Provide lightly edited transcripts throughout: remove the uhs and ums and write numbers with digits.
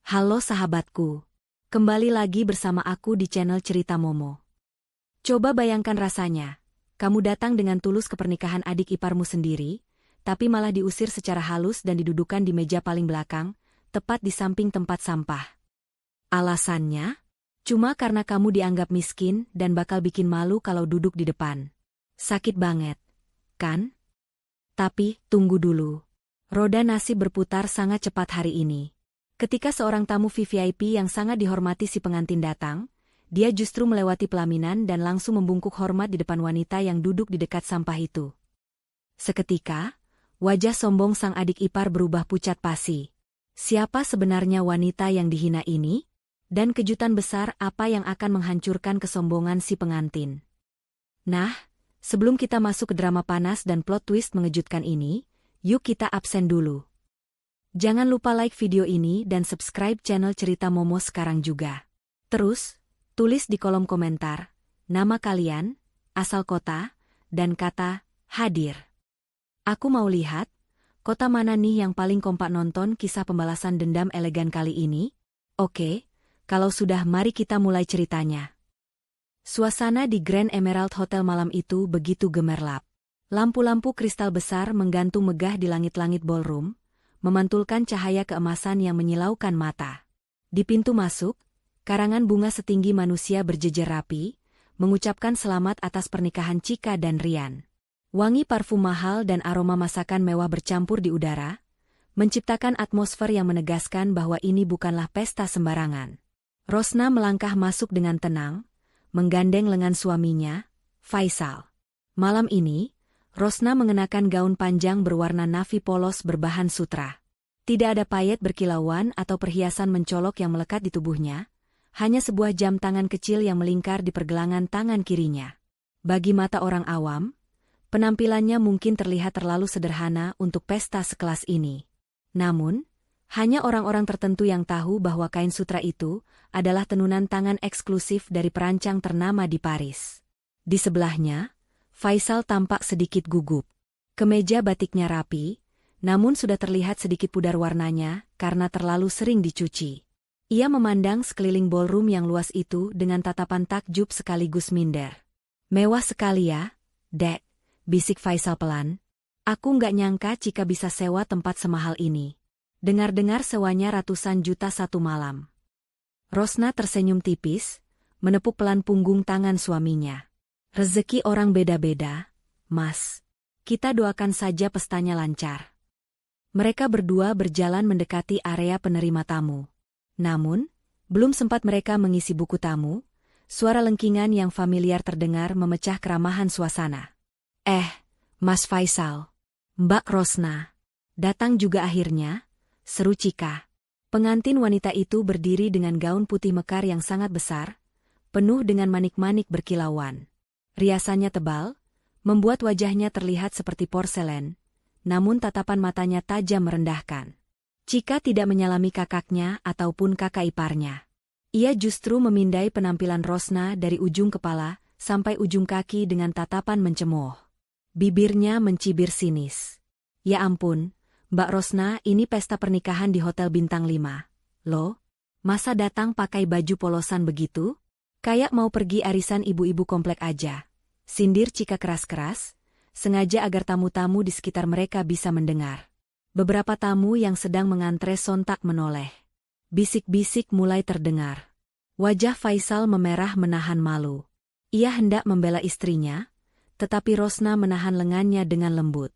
Halo sahabatku, kembali lagi bersama aku di channel Cerita Momo. Coba bayangkan rasanya, kamu datang dengan tulus ke pernikahan adik iparmu sendiri, tapi malah diusir secara halus dan didudukan di meja paling belakang, tepat di samping tempat sampah. Alasannya? Cuma karena kamu dianggap miskin dan bakal bikin malu kalau duduk di depan. Sakit banget, kan? Tapi, tunggu dulu. Roda nasib berputar sangat cepat hari ini. Ketika seorang tamu VVIP yang sangat dihormati si pengantin datang, dia justru melewati pelaminan dan langsung membungkuk hormat di depan wanita yang duduk di dekat sampah itu. Seketika, wajah sombong sang adik ipar berubah pucat pasi. Siapa sebenarnya wanita yang dihina ini? Dan kejutan besar apa yang akan menghancurkan kesombongan si pengantin? Nah, sebelum kita masuk ke drama panas dan plot twist mengejutkan ini, yuk kita absen dulu. Jangan lupa like video ini dan subscribe channel Cerita Momo sekarang juga. Terus, tulis di kolom komentar, nama kalian, asal kota, dan kata, hadir. Aku mau lihat, kota mana nih yang paling kompak nonton kisah pembalasan dendam elegan kali ini? Oke, kalau sudah mari kita mulai ceritanya. Suasana di Grand Emerald Hotel malam itu begitu gemerlap. Lampu-lampu kristal besar menggantung megah di langit-langit ballroom, memantulkan cahaya keemasan yang menyilaukan mata. Di pintu masuk, karangan bunga setinggi manusia berjejer rapi, mengucapkan selamat atas pernikahan Chika dan Ryan. Wangi parfum mahal dan aroma masakan mewah bercampur di udara, menciptakan atmosfer yang menegaskan bahwa ini bukanlah pesta sembarangan. Rosna melangkah masuk dengan tenang, menggandeng lengan suaminya, Faisal. Malam ini, Rosna mengenakan gaun panjang berwarna navy polos berbahan sutra. Tidak ada payet berkilauan atau perhiasan mencolok yang melekat di tubuhnya, hanya sebuah jam tangan kecil yang melingkar di pergelangan tangan kirinya. Bagi mata orang awam, penampilannya mungkin terlihat terlalu sederhana untuk pesta sekelas ini. Namun, hanya orang-orang tertentu yang tahu bahwa kain sutra itu adalah tenunan tangan eksklusif dari perancang ternama di Paris. Di sebelahnya, Faisal tampak sedikit gugup. Kemeja batiknya rapi, namun sudah terlihat sedikit pudar warnanya karena terlalu sering dicuci. Ia memandang sekeliling ballroom yang luas itu dengan tatapan takjub sekaligus minder. Mewah sekali ya, Dek, bisik Faisal pelan. Aku nggak nyangka Chika bisa sewa tempat semahal ini. Dengar-dengar sewanya ratusan juta satu malam. Rosna tersenyum tipis, menepuk pelan punggung tangan suaminya. Rezeki orang beda-beda, Mas. Kita doakan saja pestanya lancar. Mereka berdua berjalan mendekati area penerima tamu. Namun, belum sempat mereka mengisi buku tamu, suara lengkingan yang familiar terdengar memecah keramahan suasana. Mas Faisal, Mbak Rosna, datang juga akhirnya, seru Chika. Pengantin wanita itu berdiri dengan gaun putih mekar yang sangat besar, penuh dengan manik-manik berkilauan. Riasannya tebal, membuat wajahnya terlihat seperti porselen, namun tatapan matanya tajam merendahkan. Chika tidak menyalami kakaknya ataupun kakak iparnya. Ia justru memindai penampilan Rosna dari ujung kepala sampai ujung kaki dengan tatapan mencemooh. Bibirnya mencibir sinis. Ya ampun, Mbak Rosna, ini pesta pernikahan di Hotel Bintang 5. Loh, masa datang pakai baju polosan begitu? Kayak mau pergi arisan ibu-ibu komplek aja. Sindir Chika keras-keras, sengaja agar tamu-tamu di sekitar mereka bisa mendengar. Beberapa tamu yang sedang mengantre sontak menoleh. Bisik-bisik mulai terdengar. Wajah Faisal memerah menahan malu. Ia hendak membela istrinya, tetapi Rosna menahan lengannya dengan lembut.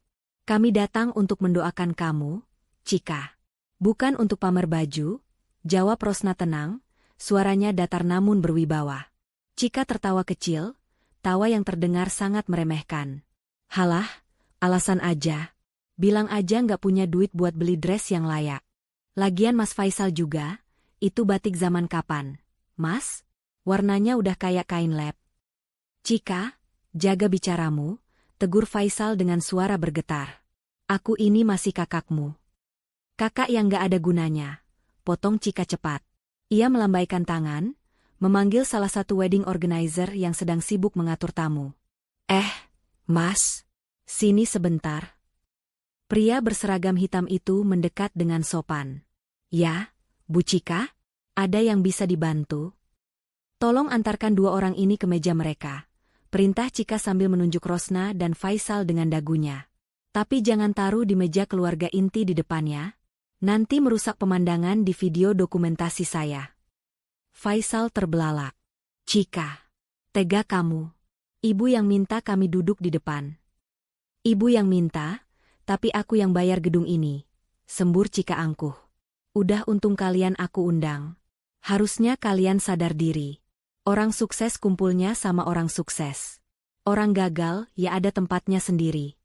Kami datang untuk mendoakan kamu, Chika. Bukan untuk pamer baju, jawab Rosna tenang, suaranya datar namun berwibawa. Chika tertawa kecil, tawa yang terdengar sangat meremehkan. Halah, alasan aja. Bilang aja nggak punya duit buat beli dress yang layak. Lagian Mas Faisal juga, itu batik zaman kapan? Mas, warnanya udah kayak kain lab. Chika, jaga bicaramu, tegur Faisal dengan suara bergetar. Aku ini masih kakakmu. Kakak yang gak ada gunanya, potong Chika cepat. Ia melambaikan tangan, memanggil salah satu wedding organizer yang sedang sibuk mengatur tamu. Mas, sini sebentar. Pria berseragam hitam itu mendekat dengan sopan. Ya, Bu Cika, ada yang bisa dibantu? Tolong antarkan dua orang ini ke meja mereka. Perintah Cika sambil menunjuk Rosna dan Faisal dengan dagunya. Tapi jangan taruh di meja keluarga inti di depannya. Nanti merusak pemandangan di video dokumentasi saya. Faisal terbelalak. Cika, tega kamu. Ibu yang minta kami duduk di depan. Ibu yang minta, tapi aku yang bayar gedung ini. Sembur Cika angkuh. Udah untung kalian aku undang. Harusnya kalian sadar diri. Orang sukses kumpulnya sama orang sukses. Orang gagal ya ada tempatnya sendiri.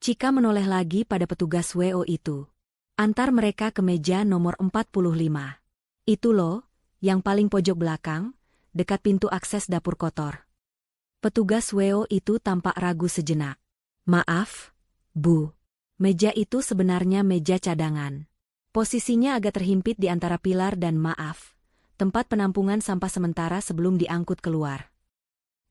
Cika menoleh lagi pada petugas WO itu. Antar mereka ke meja nomor 45. Itu loh, yang paling pojok belakang, dekat pintu akses dapur kotor. Petugas WO itu tampak ragu sejenak. Maaf, Bu. Meja itu sebenarnya meja cadangan. Posisinya agak terhimpit di antara pilar dan tempat penampungan sampah sementara sebelum diangkut keluar.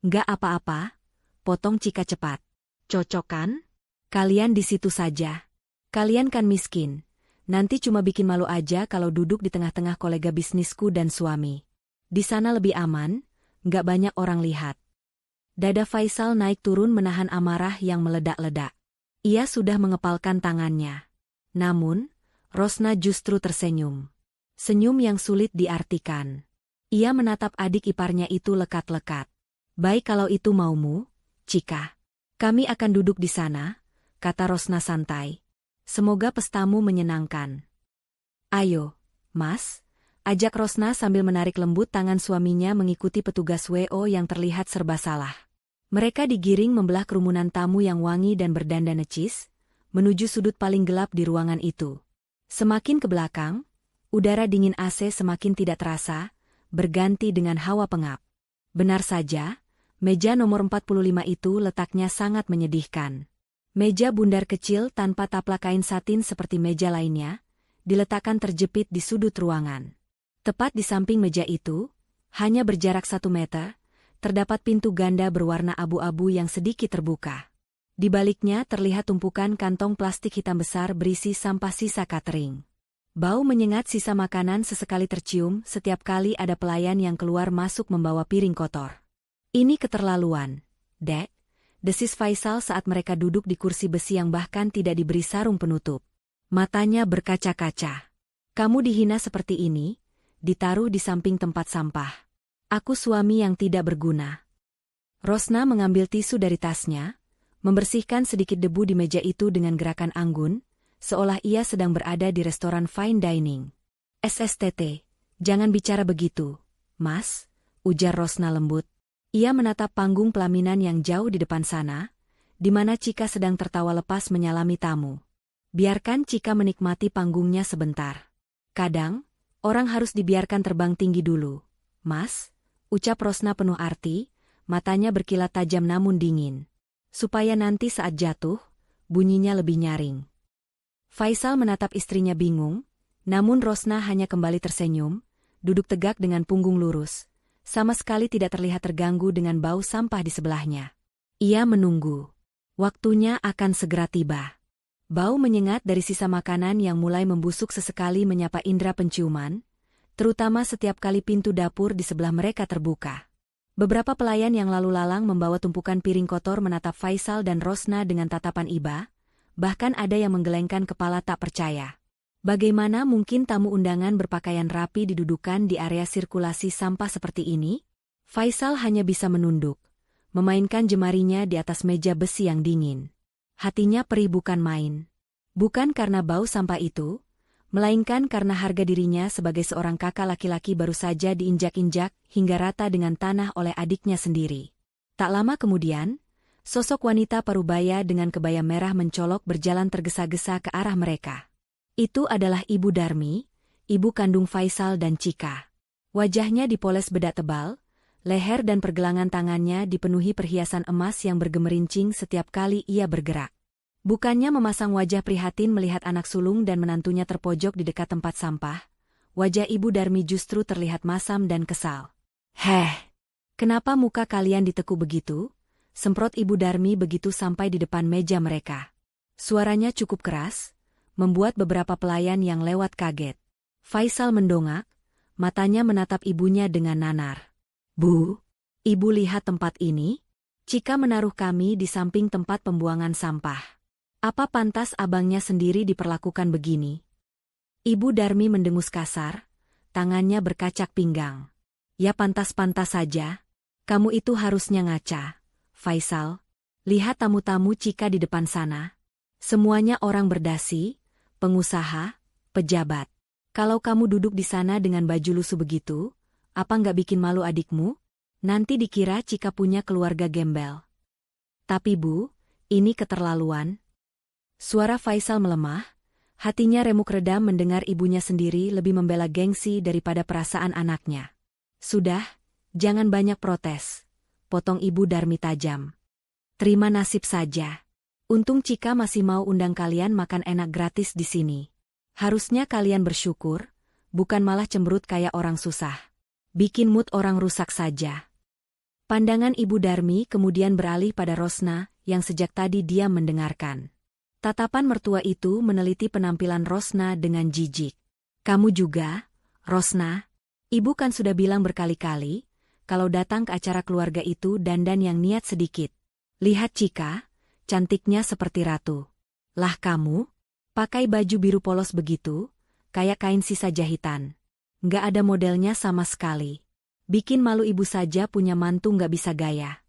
Nggak apa-apa, potong Cika cepat. Cocok kan? Kalian di situ saja. Kalian kan miskin. Nanti cuma bikin malu aja kalau duduk di tengah-tengah kolega bisnisku dan suami. Di sana lebih aman, nggak banyak orang lihat. Dada Faisal naik turun menahan amarah yang meledak-ledak. Ia sudah mengepalkan tangannya. Namun, Rosna justru tersenyum. Senyum yang sulit diartikan. Ia menatap adik iparnya itu lekat-lekat. Baik kalau itu maumu, Cika. Kami akan duduk di sana, kata Rosna santai. Semoga pestamu menyenangkan. Ayo, Mas, ajak Rosna sambil menarik lembut tangan suaminya mengikuti petugas WO yang terlihat serba salah. Mereka digiring membelah kerumunan tamu yang wangi dan berdandan necis, menuju sudut paling gelap di ruangan itu. Semakin ke belakang, udara dingin AC semakin tidak terasa, berganti dengan hawa pengap. Benar saja, meja nomor 45 itu letaknya sangat menyedihkan. Meja bundar kecil tanpa taplak kain satin seperti meja lainnya, diletakkan terjepit di sudut ruangan. Tepat di samping meja itu, hanya berjarak 1 meter, terdapat pintu ganda berwarna abu-abu yang sedikit terbuka. Di baliknya terlihat tumpukan kantong plastik hitam besar berisi sampah sisa catering. Bau menyengat sisa makanan sesekali tercium setiap kali ada pelayan yang keluar masuk membawa piring kotor. Ini keterlaluan, Dek, desis Faisal saat mereka duduk di kursi besi yang bahkan tidak diberi sarung penutup. Matanya berkaca-kaca. Kamu dihina seperti ini, ditaruh di samping tempat sampah. Aku suami yang tidak berguna. Rosna mengambil tisu dari tasnya, membersihkan sedikit debu di meja itu dengan gerakan anggun, seolah ia sedang berada di restoran fine dining. SSTT, jangan bicara begitu, Mas, ujar Rosna lembut. Ia menatap panggung pelaminan yang jauh di depan sana, di mana Cika sedang tertawa lepas menyalami tamu. Biarkan Cika menikmati panggungnya sebentar. Kadang, orang harus dibiarkan terbang tinggi dulu. Mas, ucap Rosna penuh arti, matanya berkilat tajam namun dingin. Supaya nanti saat jatuh, bunyinya lebih nyaring. Faisal menatap istrinya bingung, namun Rosna hanya kembali tersenyum, duduk tegak dengan punggung lurus, sama sekali tidak terlihat terganggu dengan bau sampah di sebelahnya. Ia menunggu. Waktunya akan segera tiba. Bau menyengat dari sisa makanan yang mulai membusuk sesekali menyapa indera penciuman, terutama setiap kali pintu dapur di sebelah mereka terbuka. Beberapa pelayan yang lalu lalang membawa tumpukan piring kotor menatap Faisal dan Rosna dengan tatapan iba, bahkan ada yang menggelengkan kepala tak percaya. Bagaimana mungkin tamu undangan berpakaian rapi didudukan di area sirkulasi sampah seperti ini? Faisal hanya bisa menunduk, memainkan jemarinya di atas meja besi yang dingin. Hatinya perih bukan main. Bukan karena bau sampah itu, melainkan karena harga dirinya sebagai seorang kakak laki-laki baru saja diinjak-injak hingga rata dengan tanah oleh adiknya sendiri. Tak lama kemudian, sosok wanita parubaya dengan kebaya merah mencolok berjalan tergesa-gesa ke arah mereka. Itu adalah Ibu Darmi, ibu kandung Faisal dan Cika. Wajahnya dipoles bedak tebal, leher dan pergelangan tangannya dipenuhi perhiasan emas yang bergemerincing setiap kali ia bergerak. Bukannya memasang wajah prihatin melihat anak sulung dan menantunya terpojok di dekat tempat sampah, wajah Ibu Darmi justru terlihat masam dan kesal. Kenapa muka kalian ditekuk begitu? Semprot Ibu Darmi begitu sampai di depan meja mereka. Suaranya cukup keras, membuat beberapa pelayan yang lewat kaget. Faisal mendongak, matanya menatap ibunya dengan nanar. Bu, ibu lihat tempat ini? Cika menaruh kami di samping tempat pembuangan sampah. Apa pantas abangnya sendiri diperlakukan begini? Ibu Darmi mendengus kasar, tangannya berkacak pinggang. Ya pantas-pantas saja. Kamu itu harusnya ngaca, Faisal. Lihat tamu-tamu Cika di depan sana. Semuanya orang berdasi, pengusaha, pejabat. Kalau kamu duduk di sana dengan baju lusuh begitu, apa nggak bikin malu adikmu? Nanti dikira Cika punya keluarga gembel. Tapi Bu, ini keterlaluan. Suara Faisal melemah, hatinya remuk redam mendengar ibunya sendiri lebih membela gengsi daripada perasaan anaknya. Sudah, jangan banyak protes, potong Ibu Darmi tajam. Terima nasib saja. Untung Cika masih mau undang kalian makan enak gratis di sini. Harusnya kalian bersyukur, bukan malah cemberut kayak orang susah. Bikin mood orang rusak saja. Pandangan Ibu Darmi kemudian beralih pada Rosna, yang sejak tadi diam mendengarkan. Tatapan mertua itu meneliti penampilan Rosna dengan jijik. Kamu juga, Rosna? Ibu kan sudah bilang berkali-kali, kalau datang ke acara keluarga itu dandan yang niat sedikit. Lihat Cika, cantiknya seperti ratu. Lah kamu, pakai baju biru polos begitu, kayak kain sisa jahitan. Nggak ada modelnya sama sekali. Bikin malu ibu saja punya mantu nggak bisa gaya.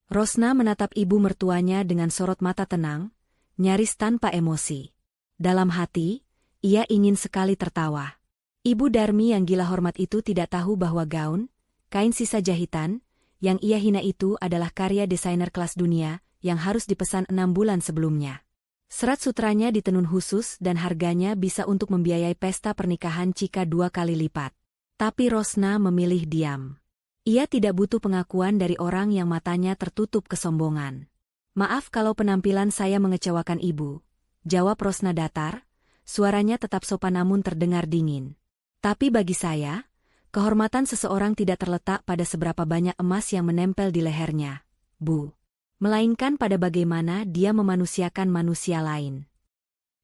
Rosna menatap ibu mertuanya dengan sorot mata tenang, nyaris tanpa emosi. Dalam hati, ia ingin sekali tertawa. Ibu Darmi yang gila hormat itu tidak tahu bahwa gaun, kain sisa jahitan, yang ia hina itu adalah karya desainer kelas dunia yang harus dipesan 6 bulan sebelumnya. Serat sutranya ditenun khusus dan harganya bisa untuk membiayai pesta pernikahan Cika 2 kali lipat. Tapi Rosna memilih diam. Ia tidak butuh pengakuan dari orang yang matanya tertutup kesombongan. Maaf kalau penampilan saya mengecewakan ibu, jawab Rosna datar, suaranya tetap sopan namun terdengar dingin. Tapi bagi saya, kehormatan seseorang tidak terletak pada seberapa banyak emas yang menempel di lehernya, Bu. Melainkan pada bagaimana dia memanusiakan manusia lain.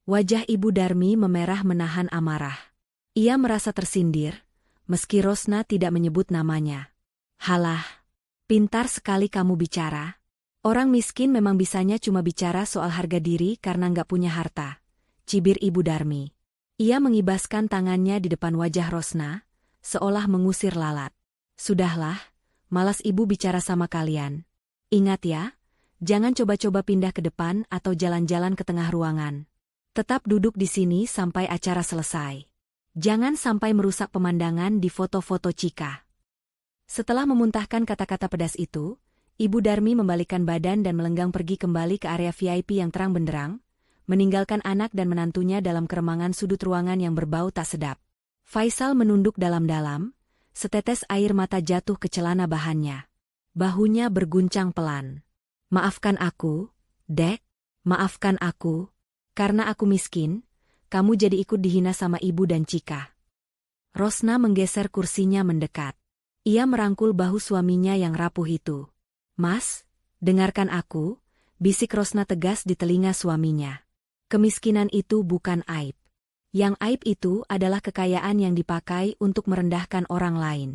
Wajah Ibu Darmi memerah menahan amarah. Ia merasa tersindir, meski Rosna tidak menyebut namanya. Halah, pintar sekali kamu bicara. Orang miskin memang bisanya cuma bicara soal harga diri karena nggak punya harta, cibir Ibu Darmi. Ia mengibaskan tangannya di depan wajah Rosna, seolah mengusir lalat. Sudahlah, malas ibu bicara sama kalian. Ingat ya, jangan coba-coba pindah ke depan atau jalan-jalan ke tengah ruangan. Tetap duduk di sini sampai acara selesai. Jangan sampai merusak pemandangan di foto-foto Cika. Setelah memuntahkan kata-kata pedas itu, Ibu Darmi membalikkan badan dan melenggang pergi kembali ke area VIP yang terang benderang, meninggalkan anak dan menantunya dalam keremangan sudut ruangan yang berbau tak sedap. Faisal menunduk dalam-dalam, setetes air mata jatuh ke celana bahannya. Bahunya berguncang pelan. Maafkan aku, Dek, maafkan aku. Karena aku miskin, kamu jadi ikut dihina sama ibu dan Cika. Rosna menggeser kursinya mendekat. Ia merangkul bahu suaminya yang rapuh itu. Mas, dengarkan aku, bisik Rosna tegas di telinga suaminya. Kemiskinan itu bukan aib. Yang aib itu adalah kekayaan yang dipakai untuk merendahkan orang lain.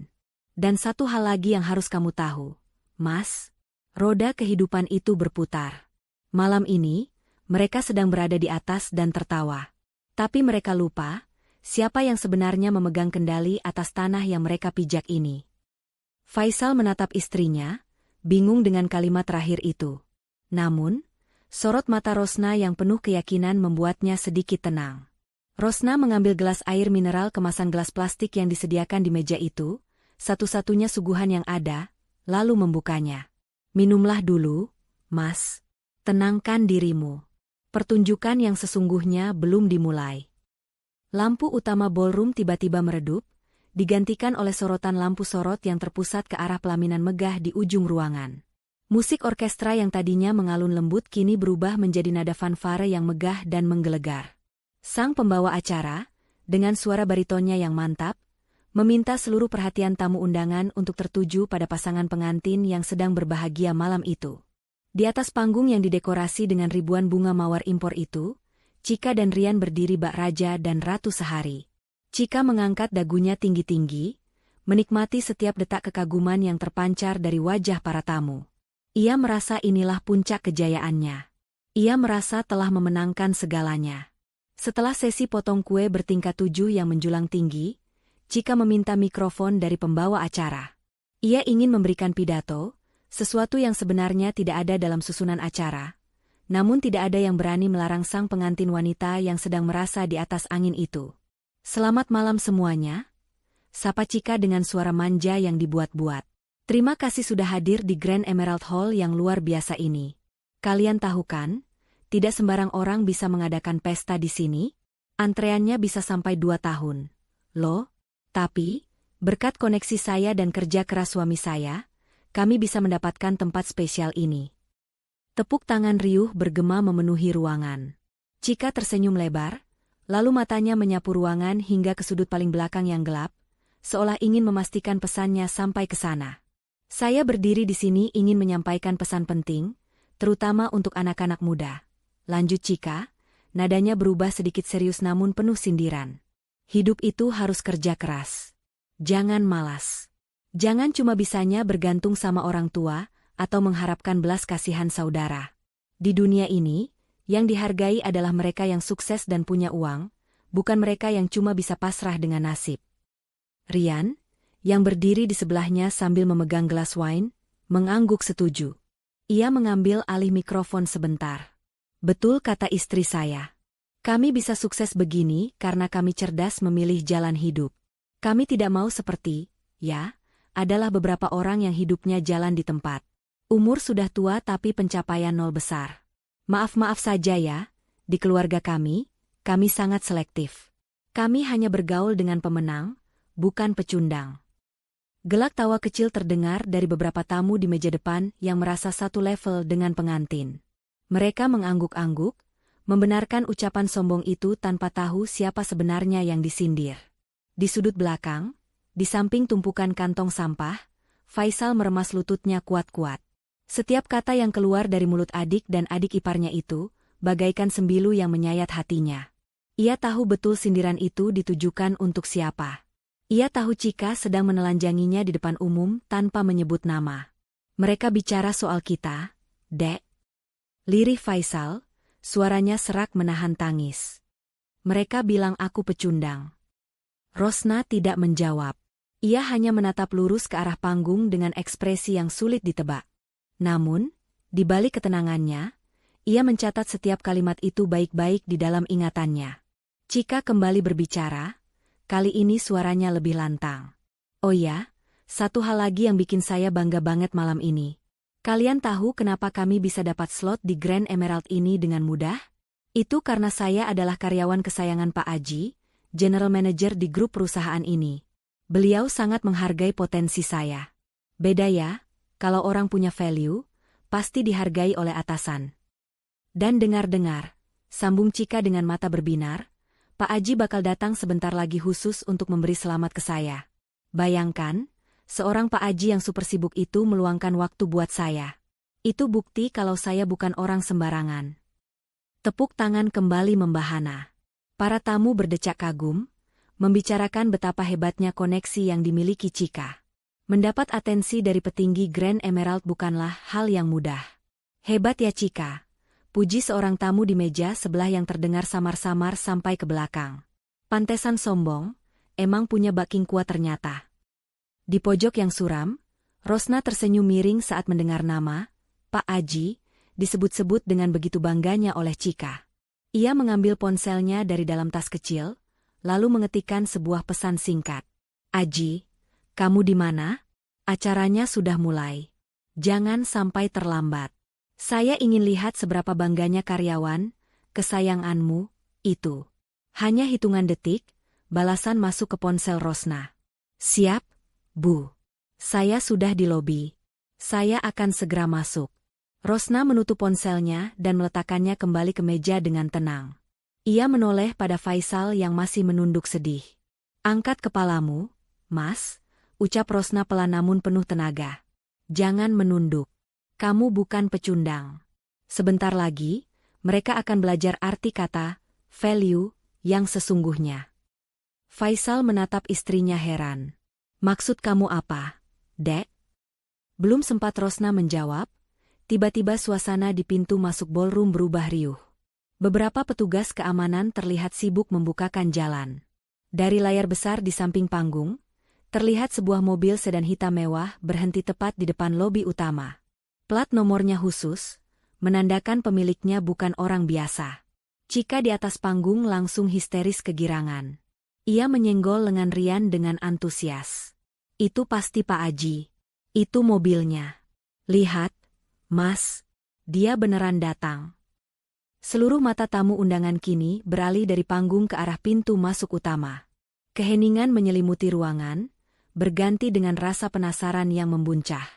Dan satu hal lagi yang harus kamu tahu, Mas, roda kehidupan itu berputar. Malam ini, mereka sedang berada di atas dan tertawa. Tapi mereka lupa, siapa yang sebenarnya memegang kendali atas tanah yang mereka pijak ini. Faisal menatap istrinya, bingung dengan kalimat terakhir itu. Namun, sorot mata Rosna yang penuh keyakinan membuatnya sedikit tenang. Rosna mengambil gelas air mineral kemasan gelas plastik yang disediakan di meja itu, satu-satunya suguhan yang ada, lalu membukanya. Minumlah dulu, Mas. Tenangkan dirimu. Pertunjukan yang sesungguhnya belum dimulai. Lampu utama ballroom tiba-tiba meredup, digantikan oleh sorotan lampu sorot yang terpusat ke arah pelaminan megah di ujung ruangan. Musik orkestra yang tadinya mengalun lembut kini berubah menjadi nada fanfare yang megah dan menggelegar. Sang pembawa acara, dengan suara baritonnya yang mantap, meminta seluruh perhatian tamu undangan untuk tertuju pada pasangan pengantin yang sedang berbahagia malam itu. Di atas panggung yang didekorasi dengan ribuan bunga mawar impor itu, Cika dan Rian berdiri bak raja dan ratu sehari. Cika mengangkat dagunya tinggi-tinggi, menikmati setiap detak kekaguman yang terpancar dari wajah para tamu. Ia merasa inilah puncak kejayaannya. Ia merasa telah memenangkan segalanya. Setelah sesi potong kue bertingkat 7 yang menjulang tinggi, Cika meminta mikrofon dari pembawa acara. Ia ingin memberikan pidato, sesuatu yang sebenarnya tidak ada dalam susunan acara. Namun tidak ada yang berani melarang sang pengantin wanita yang sedang merasa di atas angin itu. "Selamat malam semuanya," sapa Cika dengan suara manja yang dibuat-buat. "Terima kasih sudah hadir di Grand Emerald Hall yang luar biasa ini. Kalian tahu kan, tidak sembarang orang bisa mengadakan pesta di sini. Antreannya bisa sampai 2 tahun. Loh, tapi, berkat koneksi saya dan kerja keras suami saya, kami bisa mendapatkan tempat spesial ini." Tepuk tangan riuh bergema memenuhi ruangan. Cika tersenyum lebar, lalu matanya menyapu ruangan hingga ke sudut paling belakang yang gelap, seolah ingin memastikan pesannya sampai ke sana. "Saya berdiri di sini ingin menyampaikan pesan penting, terutama untuk anak-anak muda," lanjut Cika, nadanya berubah sedikit serius namun penuh sindiran. "Hidup itu harus kerja keras. Jangan malas. Jangan cuma bisanya bergantung sama orang tua, atau mengharapkan belas kasihan saudara. Di dunia ini, yang dihargai adalah mereka yang sukses dan punya uang, bukan mereka yang cuma bisa pasrah dengan nasib." Rian, yang berdiri di sebelahnya sambil memegang gelas wine, mengangguk setuju. Ia mengambil alih mikrofon sebentar. "Betul kata istri saya. Kami bisa sukses begini karena kami cerdas memilih jalan hidup. Kami tidak mau seperti, adalah beberapa orang yang hidupnya jalan di tempat. Umur sudah tua tapi pencapaian nol besar. Maaf-maaf saja ya, di keluarga kami sangat selektif. Kami hanya bergaul dengan pemenang, bukan pecundang." Gelak tawa kecil terdengar dari beberapa tamu di meja depan yang merasa satu level dengan pengantin. Mereka mengangguk-angguk, membenarkan ucapan sombong itu tanpa tahu siapa sebenarnya yang disindir. Di sudut belakang, di samping tumpukan kantong sampah, Faisal meremas lututnya kuat-kuat. Setiap kata yang keluar dari mulut adik dan adik iparnya itu, bagaikan sembilu yang menyayat hatinya. Ia tahu betul sindiran itu ditujukan untuk siapa. Ia tahu Cika sedang menelanjanginya di depan umum tanpa menyebut nama. "Mereka bicara soal kita, Dek," lirih Faisal, suaranya serak menahan tangis. "Mereka bilang aku pecundang." Rosna tidak menjawab. Ia hanya menatap lurus ke arah panggung dengan ekspresi yang sulit ditebak. Namun, di balik ketenangannya, ia mencatat setiap kalimat itu baik-baik di dalam ingatannya. Cika kembali berbicara, kali ini suaranya lebih lantang. "Oh ya, satu hal lagi yang bikin saya bangga banget malam ini. Kalian tahu kenapa kami bisa dapat slot di Grand Emerald ini dengan mudah? Itu karena saya adalah karyawan kesayangan Pak Aji, General Manager di grup perusahaan ini. Beliau sangat menghargai potensi saya. Beda ya, kalau orang punya value, pasti dihargai oleh atasan." "Dan dengar-dengar," sambung Cika dengan mata berbinar, "Pak Aji bakal datang sebentar lagi khusus untuk memberi selamat ke saya. Bayangkan, seorang Pak Aji yang super sibuk itu meluangkan waktu buat saya. Itu bukti kalau saya bukan orang sembarangan." Tepuk tangan kembali membahana. Para tamu berdecak kagum, membicarakan betapa hebatnya koneksi yang dimiliki Cika. Mendapat atensi dari petinggi Grand Emerald bukanlah hal yang mudah. "Hebat ya Cika," puji seorang tamu di meja sebelah yang terdengar samar-samar sampai ke belakang. "Pantesan sombong, emang punya backing kuat ternyata." Di pojok yang suram, Rosna tersenyum miring saat mendengar nama Pak Aji disebut-sebut dengan begitu bangganya oleh Cika. Ia mengambil ponselnya dari dalam tas kecil, lalu mengetikkan sebuah pesan singkat. "Aji, kamu di mana? Acaranya sudah mulai. Jangan sampai terlambat. Saya ingin lihat seberapa bangganya karyawan, kesayanganmu, itu." Hanya hitungan detik, balasan masuk ke ponsel Rosna. "Siap, Bu. Saya sudah di lobi. Saya akan segera masuk." Rosna menutup ponselnya dan meletakkannya kembali ke meja dengan tenang. Ia menoleh pada Faisal yang masih menunduk sedih. "Angkat kepalamu, Mas," ucap Rosna pelan namun penuh tenaga. "Jangan menunduk. Kamu bukan pecundang. Sebentar lagi, mereka akan belajar arti kata value yang sesungguhnya." Faisal menatap istrinya heran. Maksud kamu apa, Dek? Belum sempat Rosna menjawab, tiba-tiba suasana di pintu masuk ballroom berubah riuh. Beberapa petugas keamanan terlihat sibuk membukakan jalan. Dari layar besar di samping panggung, terlihat sebuah mobil sedan hitam mewah berhenti tepat di depan lobi utama. Plat nomornya khusus, menandakan pemiliknya bukan orang biasa. Cika di atas panggung langsung histeris kegirangan. Ia menyenggol lengan Rian dengan antusias. Itu pasti Pak Aji. Itu mobilnya. Lihat, Mas. Dia beneran datang. Seluruh mata tamu undangan kini beralih dari panggung ke arah pintu masuk utama. Keheningan menyelimuti ruangan, berganti dengan rasa penasaran yang membuncah.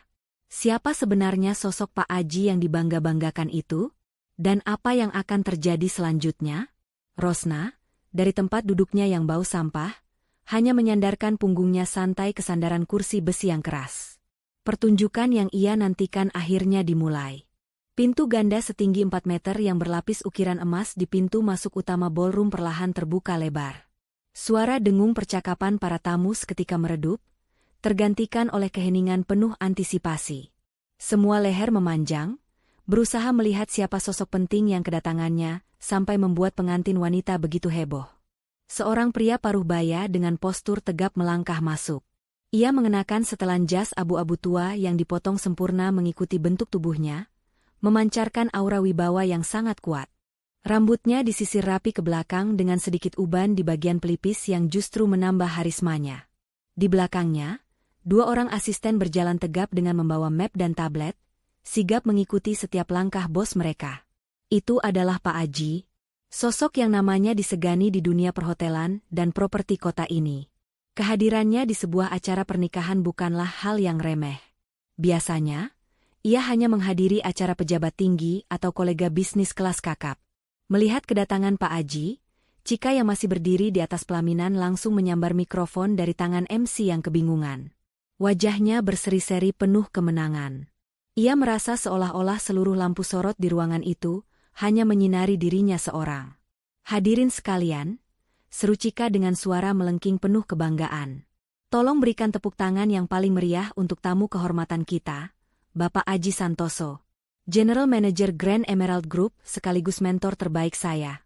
Siapa sebenarnya sosok Pak Aji yang dibangga-banggakan itu? Dan apa yang akan terjadi selanjutnya? Rosna, dari tempat duduknya yang bau sampah, hanya menyandarkan punggungnya santai ke sandaran kursi besi yang keras. Pertunjukan yang ia nantikan akhirnya dimulai. Pintu ganda setinggi 4 meter yang berlapis ukiran emas di pintu masuk utama ballroom perlahan terbuka lebar. Suara dengung percakapan para tamu seketika meredup, tergantikan oleh keheningan penuh antisipasi. Semua leher memanjang, berusaha melihat siapa sosok penting yang kedatangannya, sampai membuat pengantin wanita begitu heboh. Seorang pria paruh baya dengan postur tegap melangkah masuk. Ia mengenakan setelan jas abu-abu tua yang dipotong sempurna mengikuti bentuk tubuhnya, memancarkan aura wibawa yang sangat kuat. Rambutnya disisir rapi ke belakang dengan sedikit uban di bagian pelipis yang justru menambah harismanya. Di belakangnya, 2 orang asisten berjalan tegap dengan membawa map dan tablet, sigap mengikuti setiap langkah bos mereka. Itu adalah Pak Aji, sosok yang namanya disegani di dunia perhotelan dan properti kota ini. Kehadirannya di sebuah acara pernikahan bukanlah hal yang remeh. Biasanya, ia hanya menghadiri acara pejabat tinggi atau kolega bisnis kelas kakap. Melihat kedatangan Pak Aji, Cika yang masih berdiri di atas pelaminan langsung menyambar mikrofon dari tangan MC yang kebingungan. Wajahnya berseri-seri penuh kemenangan. Ia merasa seolah-olah seluruh lampu sorot di ruangan itu hanya menyinari dirinya seorang. Hadirin sekalian, seru Cika dengan suara melengking penuh kebanggaan. Tolong berikan tepuk tangan yang paling meriah untuk tamu kehormatan kita, Bapak Aji Santoso, General Manager Grand Emerald Group sekaligus mentor terbaik saya.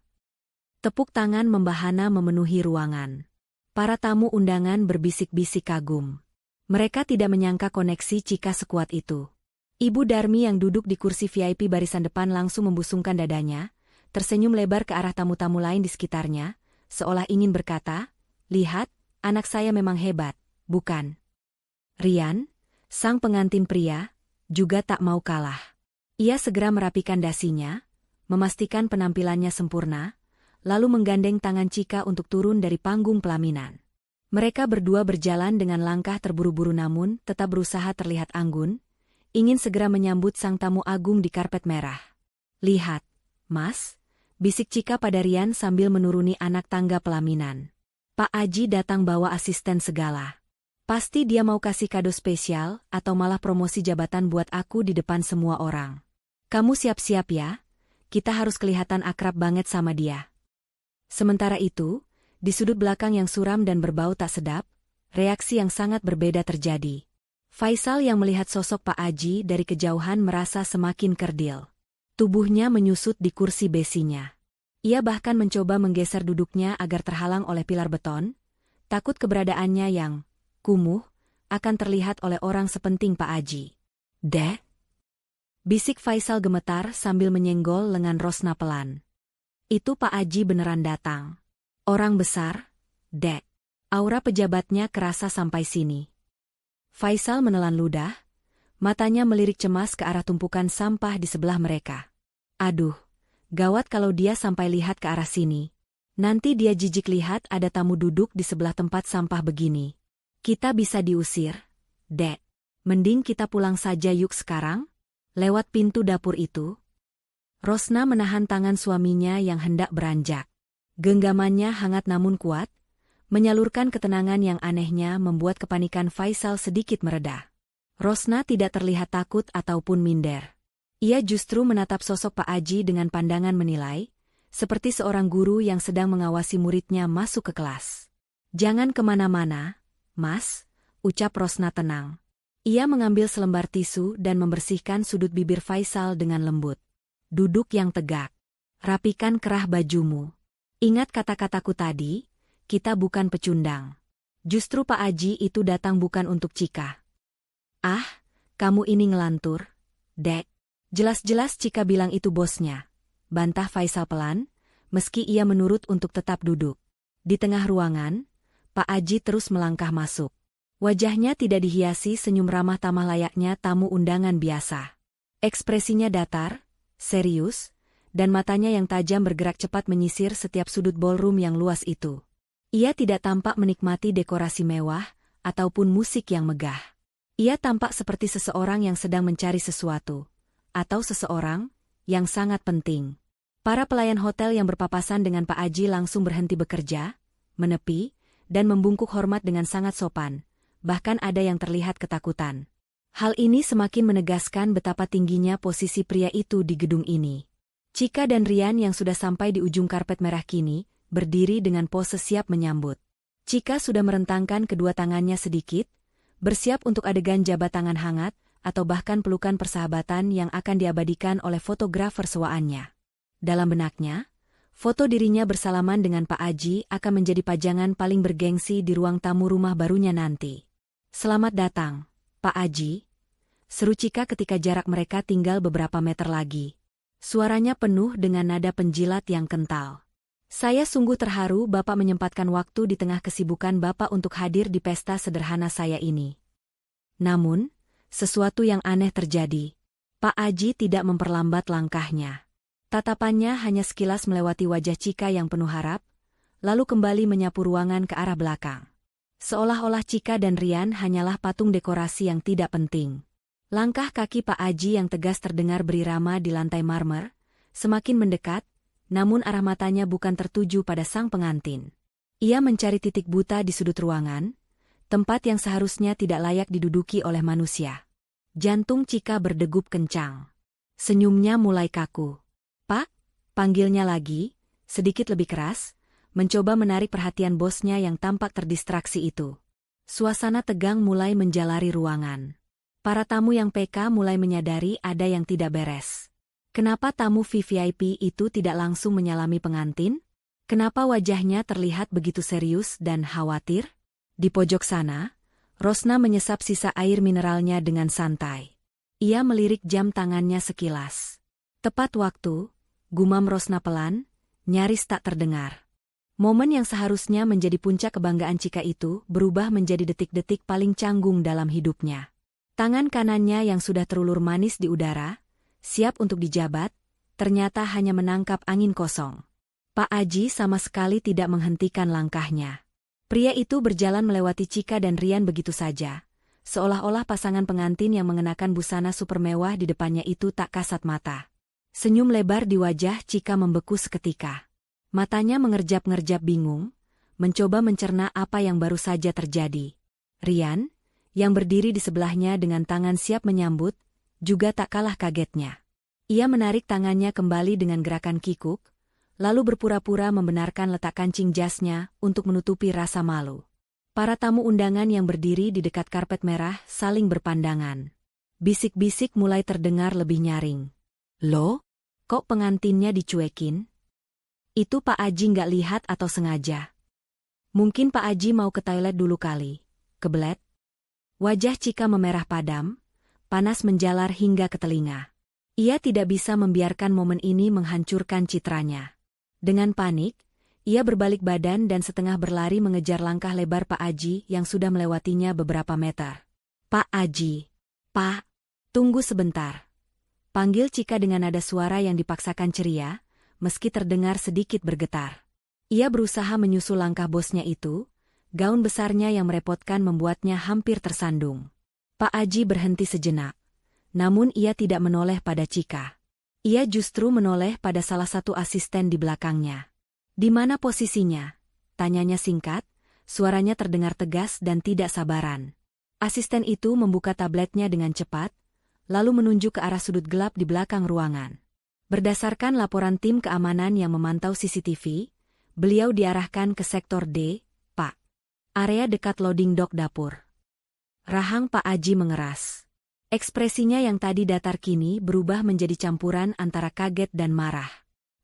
Tepuk tangan membahana memenuhi ruangan. Para tamu undangan berbisik-bisik kagum. Mereka tidak menyangka koneksi Cika sekuat itu. Ibu Darmi yang duduk di kursi VIP barisan depan langsung membusungkan dadanya, tersenyum lebar ke arah tamu-tamu lain di sekitarnya, seolah ingin berkata, "Lihat, anak saya memang hebat, bukan?" Rian, sang pengantin pria, juga tak mau kalah. Ia segera merapikan dasinya, memastikan penampilannya sempurna, lalu menggandeng tangan Cika untuk turun dari panggung pelaminan. Mereka berdua berjalan dengan langkah terburu-buru namun tetap berusaha terlihat anggun, ingin segera menyambut sang tamu agung di karpet merah. "Lihat, Mas," bisik Cika pada Rian sambil menuruni anak tangga pelaminan. "Pak Aji datang bawa asisten segala. Pasti dia mau kasih kado spesial atau malah promosi jabatan buat aku di depan semua orang. Kamu siap-siap ya, kita harus kelihatan akrab banget sama dia." Sementara itu, di sudut belakang yang suram dan berbau tak sedap, reaksi yang sangat berbeda terjadi. Faisal yang melihat sosok Pak Aji dari kejauhan merasa semakin kerdil. Tubuhnya menyusut di kursi besinya. Ia bahkan mencoba menggeser duduknya agar terhalang oleh pilar beton, takut keberadaannya yang kumuh akan terlihat oleh orang sepenting Pak Aji. "Dek?" bisik Faisal gemetar sambil menyenggol lengan Rosna pelan. "Itu Pak Aji beneran datang. Orang besar, Dek." Aura pejabatnya kerasa sampai sini. Faisal menelan ludah, matanya melirik cemas ke arah tumpukan sampah di sebelah mereka. Aduh, gawat kalau dia sampai lihat ke arah sini. Nanti dia jijik lihat ada tamu duduk di sebelah tempat sampah begini. Kita bisa diusir, Dek. Mending kita pulang saja yuk sekarang, lewat pintu dapur itu. Rosna menahan tangan suaminya yang hendak beranjak. Genggamannya hangat namun kuat, menyalurkan ketenangan yang anehnya membuat kepanikan Faisal sedikit mereda. Rosna tidak terlihat takut ataupun minder. Ia justru menatap sosok Pak Aji dengan pandangan menilai, seperti seorang guru yang sedang mengawasi muridnya masuk ke kelas. Jangan kemana-mana, Mas, ucap Rosna tenang. Ia mengambil selembar tisu dan membersihkan sudut bibir Faisal dengan lembut. Duduk yang tegak. Rapikan kerah bajumu. Ingat kata-kataku tadi, kita bukan pecundang. Justru Pak Aji itu datang bukan untuk Cika. Ah, kamu ini ngelantur, Dek. Jelas-jelas Cika bilang itu bosnya. Bantah Faisal pelan, meski ia menurut untuk tetap duduk. Di tengah ruangan, Pak Aji terus melangkah masuk. Wajahnya tidak dihiasi senyum ramah tamah layaknya tamu undangan biasa. Ekspresinya datar, serius, dan matanya yang tajam bergerak cepat menyisir setiap sudut ballroom yang luas itu. Ia tidak tampak menikmati dekorasi mewah ataupun musik yang megah. Ia tampak seperti seseorang yang sedang mencari sesuatu, atau seseorang yang sangat penting. Para pelayan hotel yang berpapasan dengan Pak Aji langsung berhenti bekerja, menepi, dan membungkuk hormat dengan sangat sopan, bahkan ada yang terlihat ketakutan. Hal ini semakin menegaskan betapa tingginya posisi pria itu di gedung ini. Cika dan Rian yang sudah sampai di ujung karpet merah kini, berdiri dengan pose siap menyambut. Cika sudah merentangkan kedua tangannya sedikit, bersiap untuk adegan jabat tangan hangat, atau bahkan pelukan persahabatan yang akan diabadikan oleh fotografer sewaannya. Dalam benaknya, foto dirinya bersalaman dengan Pak Aji akan menjadi pajangan paling bergengsi di ruang tamu rumah barunya nanti. Selamat datang, Pak Aji, seru Cika ketika jarak mereka tinggal beberapa meter lagi. Suaranya penuh dengan nada penjilat yang kental. Saya sungguh terharu Bapak menyempatkan waktu di tengah kesibukan Bapak untuk hadir di pesta sederhana saya ini. Namun, sesuatu yang aneh terjadi. Pak Aji tidak memperlambat langkahnya. Tatapannya hanya sekilas melewati wajah Cika yang penuh harap, lalu kembali menyapu ruangan ke arah belakang. Seolah-olah Cika dan Rian hanyalah patung dekorasi yang tidak penting. Langkah kaki Pak Aji yang tegas terdengar berirama di lantai marmer, semakin mendekat, namun arah matanya bukan tertuju pada sang pengantin. Ia mencari titik buta di sudut ruangan, tempat yang seharusnya tidak layak diduduki oleh manusia. Jantung Cika berdegup kencang. Senyumnya mulai kaku. Pak, panggilnya lagi, sedikit lebih keras, mencoba menarik perhatian bosnya yang tampak terdistraksi itu. Suasana tegang mulai menjalari ruangan. Para tamu yang PK mulai menyadari ada yang tidak beres. Kenapa tamu VVIP itu tidak langsung menyalami pengantin? Kenapa wajahnya terlihat begitu serius dan khawatir? Di pojok sana, Rosna menyesap sisa air mineralnya dengan santai. Ia melirik jam tangannya sekilas. Tepat waktu, gumam Rosna pelan, nyaris tak terdengar. Momen yang seharusnya menjadi puncak kebanggaan Cika itu berubah menjadi detik-detik paling canggung dalam hidupnya. Tangan kanannya yang sudah terulur manis di udara, siap untuk dijabat, ternyata hanya menangkap angin kosong. Pak Aji sama sekali tidak menghentikan langkahnya. Pria itu berjalan melewati Cika dan Rian begitu saja, seolah-olah pasangan pengantin yang mengenakan busana super mewah di depannya itu tak kasat mata. Senyum lebar di wajah Cika membeku seketika. Matanya mengerjap-ngerjap bingung, mencoba mencerna apa yang baru saja terjadi. Rian, yang berdiri di sebelahnya dengan tangan siap menyambut, juga tak kalah kagetnya. Ia menarik tangannya kembali dengan gerakan kikuk, lalu berpura-pura membenarkan letak kancing jasnya untuk menutupi rasa malu. Para tamu undangan yang berdiri di dekat karpet merah saling berpandangan. Bisik-bisik mulai terdengar lebih nyaring. Loh, kok pengantinnya dicuekin? Itu Pak Aji nggak lihat atau sengaja? Mungkin Pak Aji mau ke toilet dulu kali, kebelet. Wajah Cika memerah padam, panas menjalar hingga ke telinga. Ia tidak bisa membiarkan momen ini menghancurkan citranya. Dengan panik, ia berbalik badan dan setengah berlari mengejar langkah lebar Pak Aji yang sudah melewatinya beberapa meter. Pak Aji, Pak, tunggu sebentar. Panggil Cika dengan nada suara yang dipaksakan ceria, meski terdengar sedikit bergetar. Ia berusaha menyusul langkah bosnya itu, gaun besarnya yang merepotkan membuatnya hampir tersandung. Pak Aji berhenti sejenak, namun ia tidak menoleh pada Cika. Ia justru menoleh pada salah satu asisten di belakangnya. Di mana posisinya? Tanyanya singkat, suaranya terdengar tegas dan tidak sabaran. Asisten itu membuka tabletnya dengan cepat, lalu menunjuk ke arah sudut gelap di belakang ruangan. Berdasarkan laporan tim keamanan yang memantau CCTV, beliau diarahkan ke sektor D, Pak. Area dekat loading dock dapur. Rahang Pak Aji mengeras. Ekspresinya yang tadi datar kini berubah menjadi campuran antara kaget dan marah.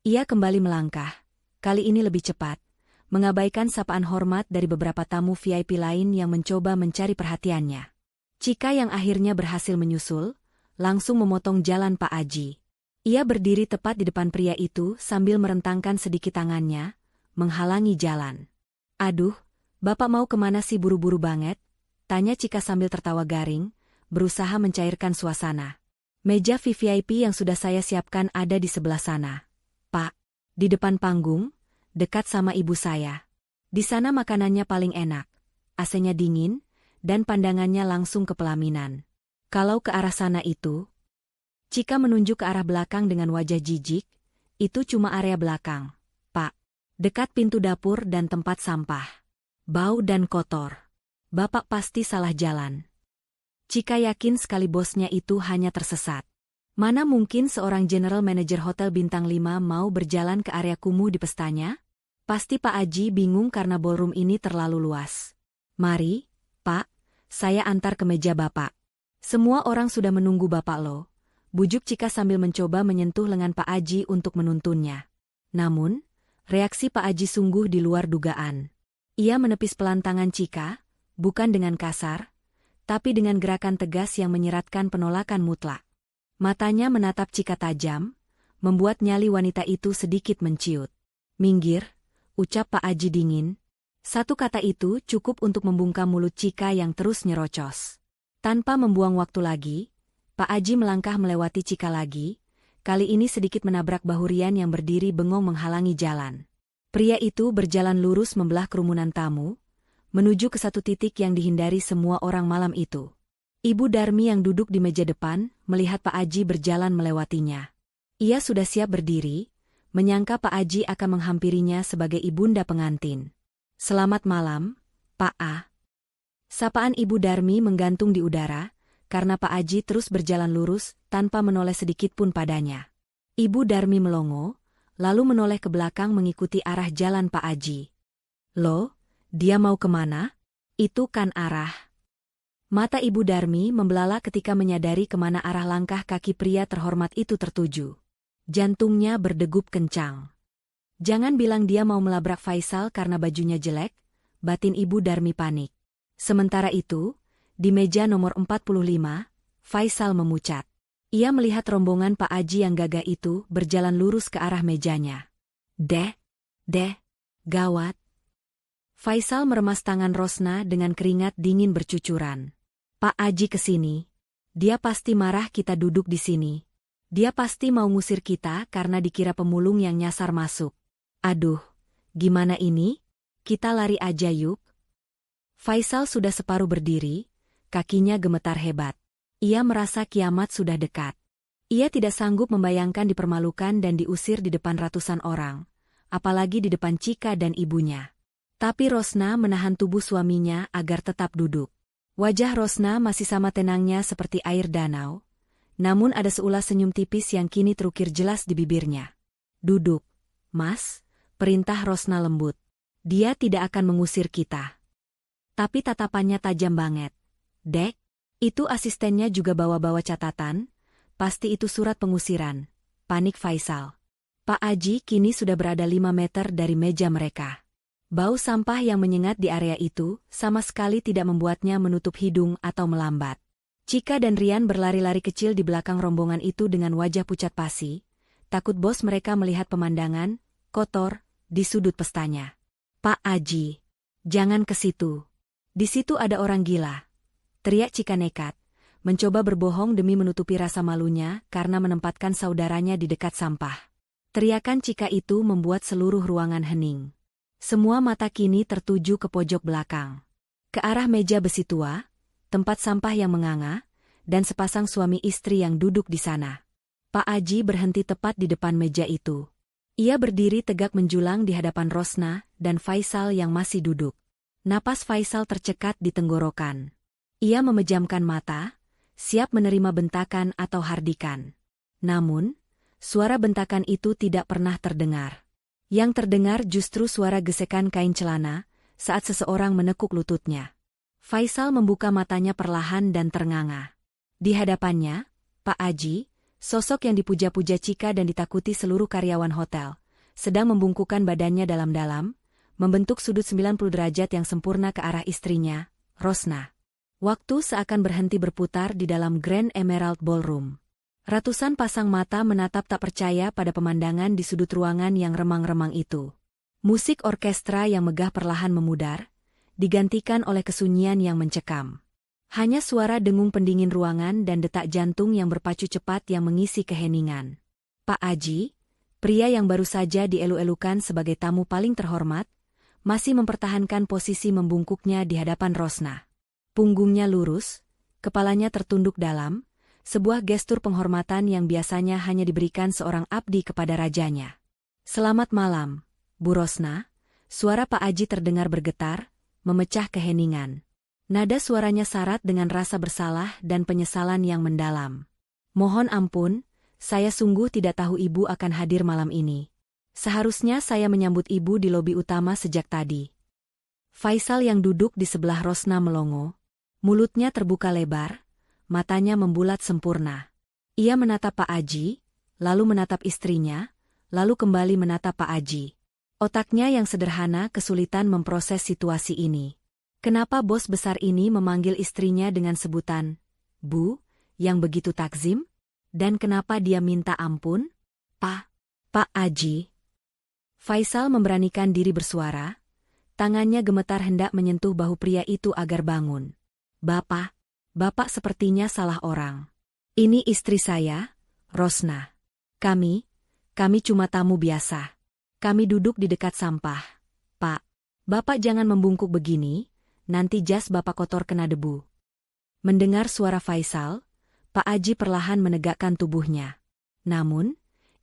Ia kembali melangkah, kali ini lebih cepat, mengabaikan sapaan hormat dari beberapa tamu VIP lain yang mencoba mencari perhatiannya. Cika yang akhirnya berhasil menyusul, langsung memotong jalan Pak Aji. Ia berdiri tepat di depan pria itu sambil merentangkan sedikit tangannya, menghalangi jalan. "Aduh, Bapak mau kemana sih buru-buru banget?" tanya Cika sambil tertawa garing, berusaha mencairkan suasana. "Meja VIP yang sudah saya siapkan ada di sebelah sana, Pak. Di depan panggung, dekat sama ibu saya. Di sana makanannya paling enak, AC-nya dingin, dan pandangannya langsung ke pelaminan. Kalau ke arah sana itu..." Cika menunjuk ke arah belakang dengan wajah jijik, "Itu cuma area belakang, Pak. Dekat pintu dapur dan tempat sampah. Bau dan kotor. Bapak pasti salah jalan." Cika yakin sekali bosnya itu hanya tersesat. Mana mungkin seorang general manager hotel bintang 5 mau berjalan ke area kumuh di pestanya? Pasti Pak Aji bingung karena ballroom ini terlalu luas. "Mari, Pak, saya antar ke meja Bapak. Semua orang sudah menunggu Bapak lo," bujuk Cika sambil mencoba menyentuh lengan Pak Aji untuk menuntunnya. Namun, reaksi Pak Aji sungguh di luar dugaan. Ia menepis pelan tangan Cika, bukan dengan kasar, tapi dengan gerakan tegas yang menyeratkan penolakan mutlak. Matanya menatap Cika tajam, membuat nyali wanita itu sedikit menciut. "Minggir," ucap Pak Aji dingin. Satu kata itu cukup untuk membungkam mulut Cika yang terus nyerocos. Tanpa membuang waktu lagi, Pak Aji melangkah melewati Cika lagi, kali ini sedikit menabrak bahu Rian yang berdiri bengong menghalangi jalan. Pria itu berjalan lurus membelah kerumunan tamu, menuju ke satu titik yang dihindari semua orang malam itu. Ibu Darmi yang duduk di meja depan, melihat Pak Aji berjalan melewatinya. Ia sudah siap berdiri, menyangka Pak Aji akan menghampirinya sebagai ibunda pengantin. "Selamat malam, Pak A." Sapaan Ibu Darmi menggantung di udara, karena Pak Aji terus berjalan lurus, tanpa menoleh sedikit pun padanya. Ibu Darmi melongo, lalu menoleh ke belakang mengikuti arah jalan Pak Aji. "Loh, dia mau kemana? Itu kan arah..." Mata Ibu Darmi membelala ketika menyadari kemana arah langkah kaki pria terhormat itu tertuju. Jantungnya berdegup kencang. Jangan bilang dia mau melabrak Faisal karena bajunya jelek, batin Ibu Darmi panik. Sementara itu, di meja nomor 45, Faisal memucat. Ia melihat rombongan Pak Aji yang gagah itu berjalan lurus ke arah mejanya. Deh, gawat." Faisal meremas tangan Rosna dengan keringat dingin bercucuran. "Pak Aji kesini. Dia pasti marah kita duduk di sini. Dia pasti mau ngusir kita karena dikira pemulung yang nyasar masuk. Aduh, gimana ini? Kita lari aja yuk." Faisal sudah separuh berdiri, kakinya gemetar hebat. Ia merasa kiamat sudah dekat. Ia tidak sanggup membayangkan dipermalukan dan diusir di depan ratusan orang, apalagi di depan Cika dan ibunya. Tapi Rosna menahan tubuh suaminya agar tetap duduk. Wajah Rosna masih sama tenangnya seperti air danau, namun ada seulas senyum tipis yang kini terukir jelas di bibirnya. "Duduk, Mas," perintah Rosna lembut. "Dia tidak akan mengusir kita." Tapi tatapannya tajam banget. "Dek, itu asistennya juga bawa-bawa catatan, pasti itu surat pengusiran," panik Faisal. Pak Aji kini sudah berada 5 meter dari meja mereka. Bau sampah yang menyengat di area itu sama sekali tidak membuatnya menutup hidung atau melambat. Cika dan Rian berlari-lari kecil di belakang rombongan itu dengan wajah pucat pasi, takut bos mereka melihat pemandangan kotor di sudut pestanya. "Pak Aji, jangan ke situ. Di situ ada orang gila," teriak Cika nekat, mencoba berbohong demi menutupi rasa malunya karena menempatkan saudaranya di dekat sampah. Teriakan Cika itu membuat seluruh ruangan hening. Semua mata kini tertuju ke pojok belakang. Ke arah meja besi tua, tempat sampah yang menganga, dan sepasang suami istri yang duduk di sana. Pak Aji berhenti tepat di depan meja itu. Ia berdiri tegak menjulang di hadapan Rosna dan Faisal yang masih duduk. Napas Faisal tercekat di tenggorokan. Ia memejamkan mata, siap menerima bentakan atau hardikan. Namun, suara bentakan itu tidak pernah terdengar. Yang terdengar justru suara gesekan kain celana, saat seseorang menekuk lututnya. Faisal membuka matanya perlahan dan ternganga. Di hadapannya, Pak Aji, sosok yang dipuja-puja Cika dan ditakuti seluruh karyawan hotel, sedang membungkukkan badannya dalam-dalam, membentuk sudut 90 derajat yang sempurna ke arah istrinya, Rosna. Waktu seakan berhenti berputar di dalam Grand Emerald Ballroom. Ratusan pasang mata menatap tak percaya pada pemandangan di sudut ruangan yang remang-remang itu. Musik orkestra yang megah perlahan memudar, digantikan oleh kesunyian yang mencekam. Hanya suara dengung pendingin ruangan dan detak jantung yang berpacu cepat yang mengisi keheningan. Pak Aji, pria yang baru saja dielu-elukan sebagai tamu paling terhormat, masih mempertahankan posisi membungkuknya di hadapan Rosna. Punggungnya lurus, kepalanya tertunduk dalam, sebuah gestur penghormatan yang biasanya hanya diberikan seorang abdi kepada rajanya. "Selamat malam, Bu Rosna," suara Pak Aji terdengar bergetar, memecah keheningan. Nada suaranya syarat dengan rasa bersalah dan penyesalan yang mendalam. "Mohon ampun, saya sungguh tidak tahu Ibu akan hadir malam ini. Seharusnya saya menyambut Ibu di lobi utama sejak tadi." Faisal yang duduk di sebelah Rosna melongo. Mulutnya terbuka lebar, matanya membulat sempurna. Ia menatap Pak Aji, lalu menatap istrinya, lalu kembali menatap Pak Aji. Otaknya yang sederhana kesulitan memproses situasi ini. Kenapa bos besar ini memanggil istrinya dengan sebutan Bu, yang begitu takzim? Dan kenapa dia minta ampun? Pak Aji. Faisal memberanikan diri bersuara. Tangannya gemetar hendak menyentuh bahu pria itu agar bangun. Bapak sepertinya salah orang. Ini istri saya, Rosna. Kami cuma tamu biasa. Kami duduk di dekat sampah. Pak, Bapak jangan membungkuk begini, nanti jas Bapak kotor kena debu. Mendengar suara Faisal, Pak Aji perlahan menegakkan tubuhnya. Namun,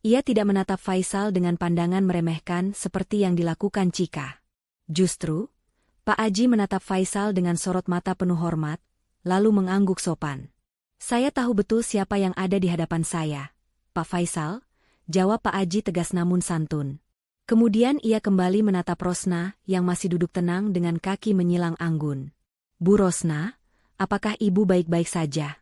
ia tidak menatap Faisal dengan pandangan meremehkan seperti yang dilakukan Cika. Justru, Pak Aji menatap Faisal dengan sorot mata penuh hormat, lalu mengangguk sopan. "Saya tahu betul siapa yang ada di hadapan saya, Pak Faisal," jawab Pak Aji tegas namun santun. Kemudian ia kembali menatap Rosna yang masih duduk tenang dengan kaki menyilang anggun. "Bu Rosna, apakah Ibu baik-baik saja?"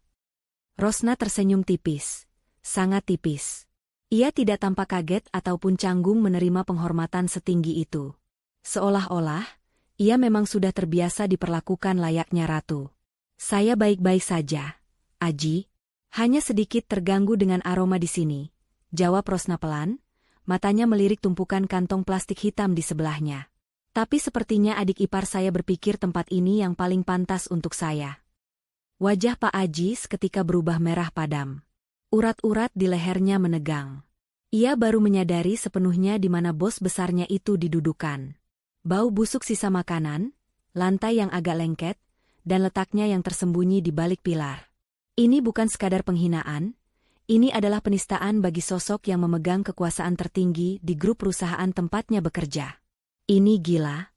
Rosna tersenyum tipis, sangat tipis. Ia tidak tampak kaget ataupun canggung menerima penghormatan setinggi itu. Seolah-olah, ia memang sudah terbiasa diperlakukan layaknya ratu. "Saya baik-baik saja, Aji. Hanya sedikit terganggu dengan aroma di sini," jawab Rosna pelan. Matanya melirik tumpukan kantong plastik hitam di sebelahnya. "Tapi sepertinya adik ipar saya berpikir tempat ini yang paling pantas untuk saya." Wajah Pak Aji seketika berubah merah padam. Urat-urat di lehernya menegang. Ia baru menyadari sepenuhnya di mana bos besarnya itu didudukan. Bau busuk sisa makanan, lantai yang agak lengket, dan letaknya yang tersembunyi di balik pilar. Ini bukan sekadar penghinaan. Ini adalah penistaan bagi sosok yang memegang kekuasaan tertinggi di grup perusahaan tempatnya bekerja. "Ini gila,"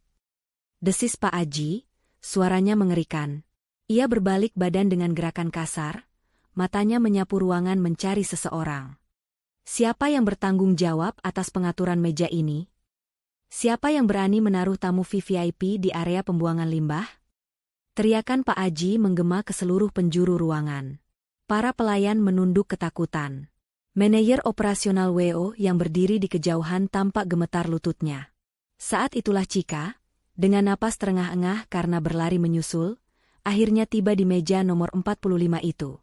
desis Pak Aji, suaranya mengerikan. Ia berbalik badan dengan gerakan kasar, matanya menyapu ruangan mencari seseorang. "Siapa yang bertanggung jawab atas pengaturan meja ini? Siapa yang berani menaruh tamu VVIP di area pembuangan limbah?" Teriakan Pak Aji menggema ke seluruh penjuru ruangan. Para pelayan menunduk ketakutan. Manajer operasional WO yang berdiri di kejauhan tampak gemetar lututnya. Saat itulah Cika, dengan napas terengah-engah karena berlari menyusul, akhirnya tiba di meja nomor 45 itu.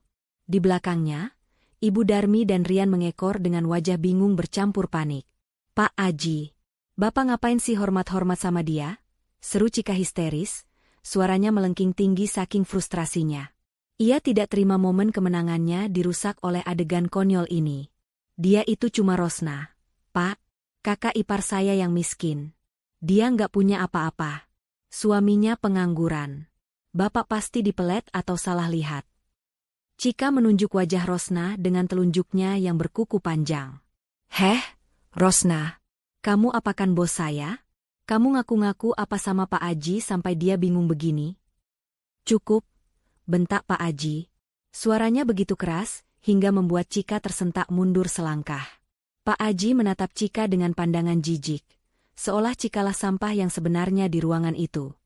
Di belakangnya, Ibu Darmi dan Rian mengekor dengan wajah bingung bercampur panik. "Pak Aji, Bapak ngapain sih hormat-hormat sama dia?" seru Cika histeris, suaranya melengking tinggi saking frustrasinya. Ia tidak terima momen kemenangannya dirusak oleh adegan konyol ini. "Dia itu cuma Rosna. Pak, kakak ipar saya yang miskin. Dia nggak punya apa-apa. Suaminya pengangguran. Bapak pasti dipelet atau salah lihat." Cika menunjuk wajah Rosna dengan telunjuknya yang berkuku panjang. "Heh, Rosna, kamu apakan bos saya? Kamu ngaku-ngaku apa sama Pak Aji sampai dia bingung begini?" "Cukup," bentak Pak Aji. Suaranya begitu keras, hingga membuat Cika tersentak mundur selangkah. Pak Aji menatap Cika dengan pandangan jijik. seolah Cikalah sampah yang sebenarnya di ruangan itu.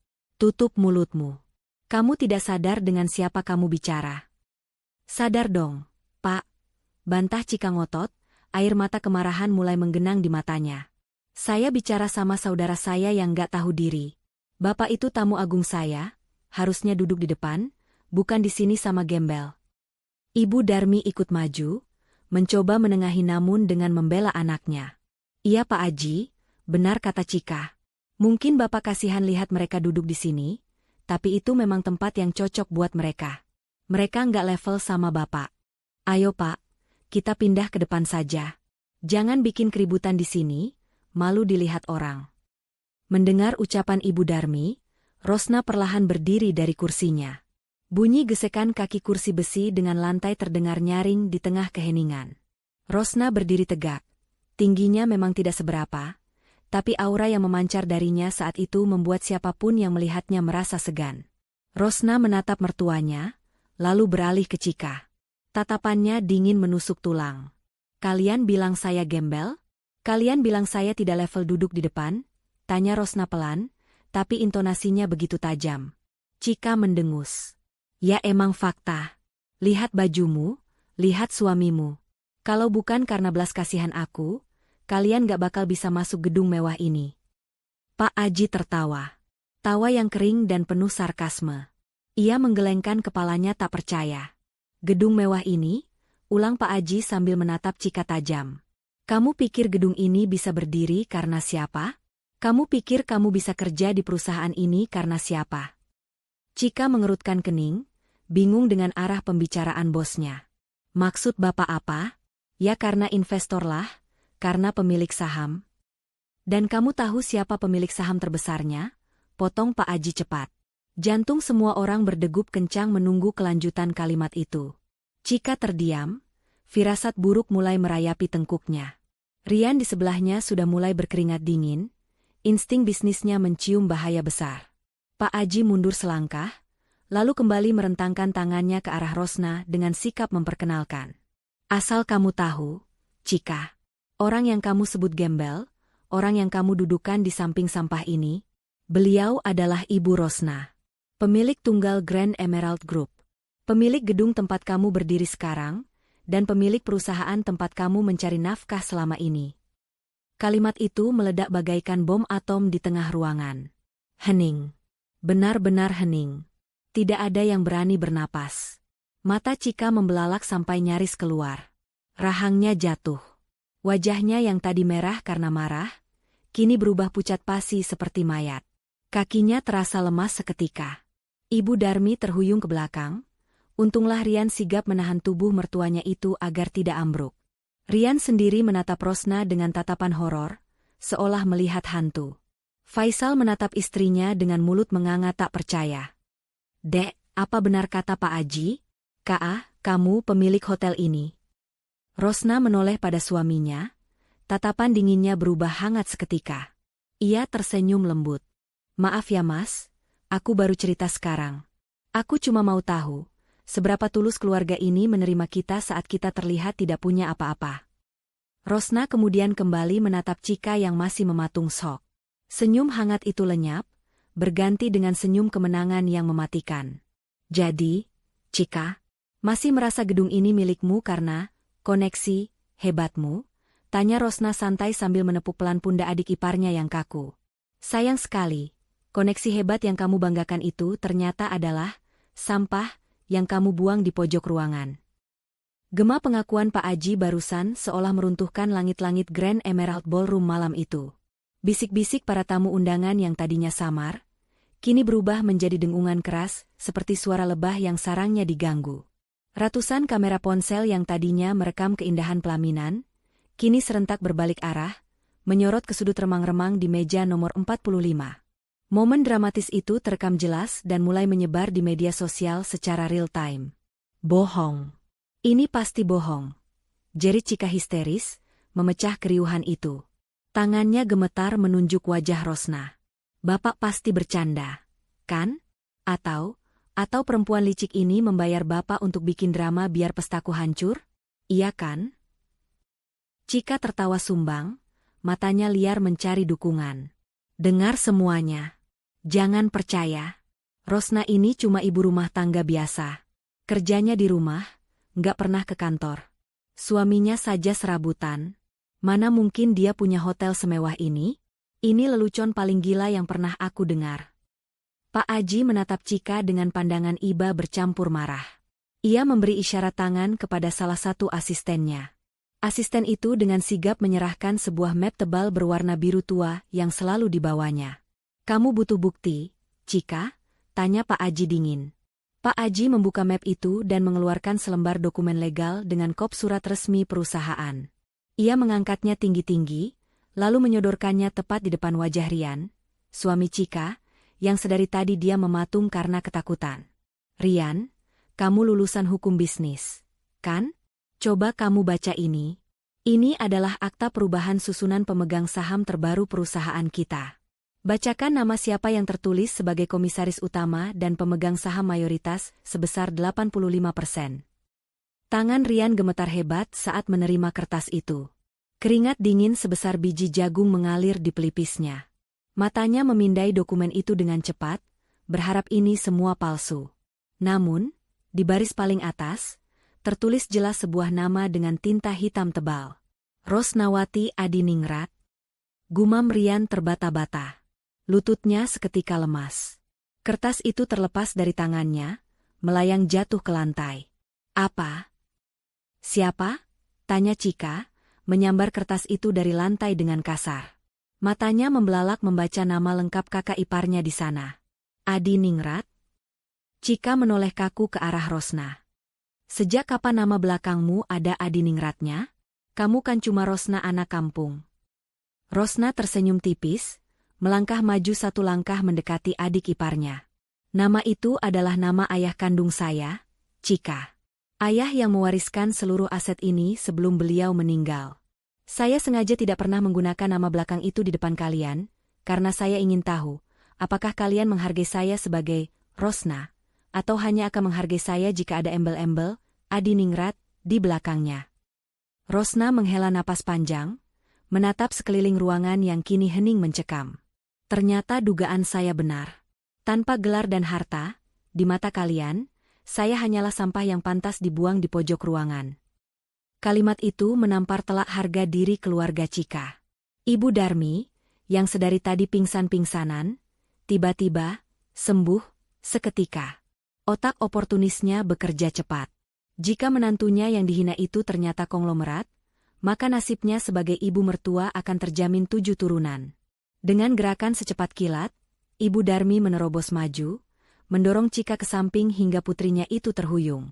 Tutup mulutmu. Kamu tidak sadar dengan siapa kamu bicara. Sadar dong, Pak. Bantah Cika ngotot, air mata kemarahan mulai menggenang di matanya. Saya bicara sama saudara saya yang gak tahu diri. Bapak itu tamu agung saya, harusnya duduk di depan, bukan di sini sama gembel. Ibu Darmi ikut maju, mencoba menengahi namun dengan membela anaknya. Iya Pak Aji, benar kata Cika. Mungkin Bapak kasihan lihat mereka duduk di sini, tapi itu memang tempat yang cocok buat mereka. Mereka nggak level sama Bapak. Ayo Pak, kita pindah ke depan saja. Jangan bikin keributan di sini, malu dilihat orang. Mendengar ucapan Ibu Darmi, Rosna perlahan berdiri dari kursinya. Bunyi gesekan kaki kursi besi dengan lantai terdengar nyaring di tengah keheningan. Rosna berdiri tegak. Tingginya memang tidak seberapa, tapi aura yang memancar darinya saat itu membuat siapapun yang melihatnya merasa segan. Rosna menatap mertuanya, lalu beralih ke Cika. Tatapannya dingin menusuk tulang. Kalian bilang saya gembel? Kalian bilang saya tidak level duduk di depan? Tanya Rosna pelan, tapi intonasinya begitu tajam. Cika mendengus. Ya emang fakta. Lihat bajumu, lihat suamimu. Kalau bukan karena belas kasihan aku, kalian gak bakal bisa masuk gedung mewah ini. Pak Aji tertawa. Tawa yang kering dan penuh sarkasme. Ia menggelengkan kepalanya tak percaya. Gedung mewah ini? Ulang Pak Aji sambil menatap Cika tajam. Kamu pikir gedung ini bisa berdiri karena siapa? Kamu pikir kamu bisa kerja di perusahaan ini karena siapa? Cika mengerutkan kening, bingung dengan arah pembicaraan bosnya. Maksud Bapak apa? Ya karena investor lah, karena pemilik saham. Dan kamu tahu siapa pemilik saham terbesarnya? Potong Pak Aji cepat. Jantung semua orang berdegup kencang menunggu kelanjutan kalimat itu. Cika terdiam, firasat buruk mulai merayapi tengkuknya. Rian di sebelahnya sudah mulai berkeringat dingin, insting bisnisnya mencium bahaya besar. Pak Aji mundur selangkah, lalu kembali merentangkan tangannya ke arah Rosna dengan sikap memperkenalkan. Asal kamu tahu, Cika, orang yang kamu sebut gembel, orang yang kamu dudukan di samping sampah ini, beliau adalah Ibu Rosna, pemilik tunggal Grand Emerald Group, pemilik gedung tempat kamu berdiri sekarang, dan pemilik perusahaan tempat kamu mencari nafkah selama ini. Kalimat itu meledak bagaikan bom atom di tengah ruangan. Hening. Benar-benar hening. Tidak ada yang berani bernapas. Mata Cika membelalak sampai nyaris keluar. Rahangnya jatuh. Wajahnya yang tadi merah karena marah, kini berubah pucat pasi seperti mayat. Kakinya terasa lemas seketika. Ibu Darmi terhuyung ke belakang. Untunglah Rian sigap menahan tubuh mertuanya itu agar tidak ambruk. Rian sendiri menatap Rosna dengan tatapan horor, seolah melihat hantu. Faisal menatap istrinya dengan mulut menganga tak percaya. Dek, apa benar kata Pak Aji? Kak, kamu pemilik hotel ini. Rosna menoleh pada suaminya, tatapan dinginnya berubah hangat seketika. Ia tersenyum lembut. Maaf ya Mas, aku baru cerita sekarang. Aku cuma mau tahu, seberapa tulus keluarga ini menerima kita saat kita terlihat tidak punya apa-apa. Rosna kemudian kembali menatap Cika yang masih mematung sok. Senyum hangat itu lenyap, berganti dengan senyum kemenangan yang mematikan. Jadi, Cika, masih merasa gedung ini milikmu karena koneksi hebatmu? Tanya Rosna santai sambil menepuk pelan pundak adik iparnya yang kaku. Sayang sekali, koneksi hebat yang kamu banggakan itu ternyata adalah sampah yang kamu buang di pojok ruangan. Gema pengakuan Pak Aji barusan seolah meruntuhkan langit-langit Grand Emerald Ballroom malam itu. Bisik-bisik para tamu undangan yang tadinya samar, kini berubah menjadi dengungan keras, seperti suara lebah yang sarangnya diganggu. Ratusan kamera ponsel yang tadinya merekam keindahan pelaminan, kini serentak berbalik arah, menyorot ke sudut remang-remang di meja nomor 45. Momen dramatis itu terekam jelas dan mulai menyebar di media sosial secara real-time. Bohong. Ini pasti bohong. Jerit Cika histeris, memecah keriuhan itu. Tangannya gemetar menunjuk wajah Rosna. Bapak pasti bercanda, kan? Atau perempuan licik ini membayar Bapak untuk bikin drama biar pestaku hancur? Iya kan? Cika tertawa sumbang, matanya liar mencari dukungan. Dengar semuanya. Jangan percaya. Rosna ini cuma ibu rumah tangga biasa. Kerjanya di rumah, nggak pernah ke kantor. Suaminya saja serabutan. Mana mungkin dia punya hotel semewah ini? Ini lelucon paling gila yang pernah aku dengar. Pak Aji menatap Cika dengan pandangan iba bercampur marah. Ia memberi isyarat tangan kepada salah satu asistennya. Asisten itu dengan sigap menyerahkan sebuah map tebal berwarna biru tua yang selalu dibawanya. Kamu butuh bukti, Cika? Tanya Pak Aji dingin. Pak Aji membuka map itu dan mengeluarkan selembar dokumen legal dengan kop surat resmi perusahaan. Ia mengangkatnya tinggi-tinggi, lalu menyodorkannya tepat di depan wajah Rian, suami Cika, yang sedari tadi dia mematung karena ketakutan. Rian, kamu lulusan hukum bisnis, kan? Coba kamu baca ini. Ini adalah akta perubahan susunan pemegang saham terbaru perusahaan kita. Bacakan nama siapa yang tertulis sebagai komisaris utama dan pemegang saham mayoritas sebesar 85%. Tangan Rian gemetar hebat saat menerima kertas itu. Keringat dingin sebesar biji jagung mengalir di pelipisnya. Matanya memindai dokumen itu dengan cepat, berharap ini semua palsu. Namun, di baris paling atas, tertulis jelas sebuah nama dengan tinta hitam tebal. Rosnawati Adiningrat. Gumam Rian terbata-bata. Lututnya seketika lemas. Kertas itu terlepas dari tangannya, melayang jatuh ke lantai. Apa? Siapa? Tanya Cika, menyambar kertas itu dari lantai dengan kasar. Matanya membelalak membaca nama lengkap kakak iparnya di sana. Adiningrat? Cika menoleh kaku ke arah Rosna. Sejak kapan nama belakangmu ada Adiningratnya? Kamu kan cuma Rosna anak kampung. Rosna tersenyum tipis, melangkah maju satu langkah mendekati adik iparnya. Nama itu adalah nama ayah kandung saya, Cika. Ayah yang mewariskan seluruh aset ini sebelum beliau meninggal. Saya sengaja tidak pernah menggunakan nama belakang itu di depan kalian, karena saya ingin tahu, apakah kalian menghargai saya sebagai Rosna, atau hanya akan menghargai saya jika ada embel-embel Adiningrat di belakangnya. Rosna menghela napas panjang, menatap sekeliling ruangan yang kini hening mencekam. Ternyata dugaan saya benar. Tanpa gelar dan harta, di mata kalian, saya hanyalah sampah yang pantas dibuang di pojok ruangan. Kalimat itu menampar telak harga diri keluarga Cika. Ibu Darmi, yang sedari tadi pingsan-pingsanan, tiba-tiba sembuh seketika. Otak oportunisnya bekerja cepat. Jika menantunya yang dihina itu ternyata konglomerat, maka nasibnya sebagai ibu mertua akan terjamin 7 turunan. Dengan gerakan secepat kilat, Ibu Darmi menerobos maju, mendorong Cika ke samping hingga putrinya itu terhuyung.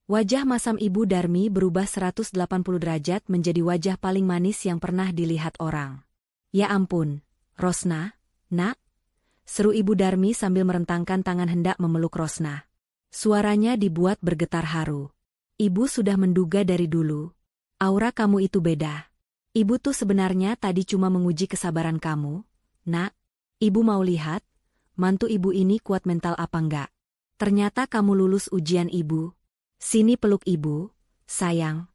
Wajah masam Ibu Darmi berubah 180 derajat menjadi wajah paling manis yang pernah dilihat orang. Ya ampun, Rosna, nak? Seru Ibu Darmi sambil merentangkan tangan hendak memeluk Rosna. Suaranya dibuat bergetar haru. Ibu sudah menduga dari dulu. Aura kamu itu beda. Ibu tuh sebenarnya tadi cuma menguji kesabaran kamu, nak. Ibu mau lihat, mantu ibu ini kuat mental apa enggak. Ternyata kamu lulus ujian ibu. Sini peluk ibu, sayang.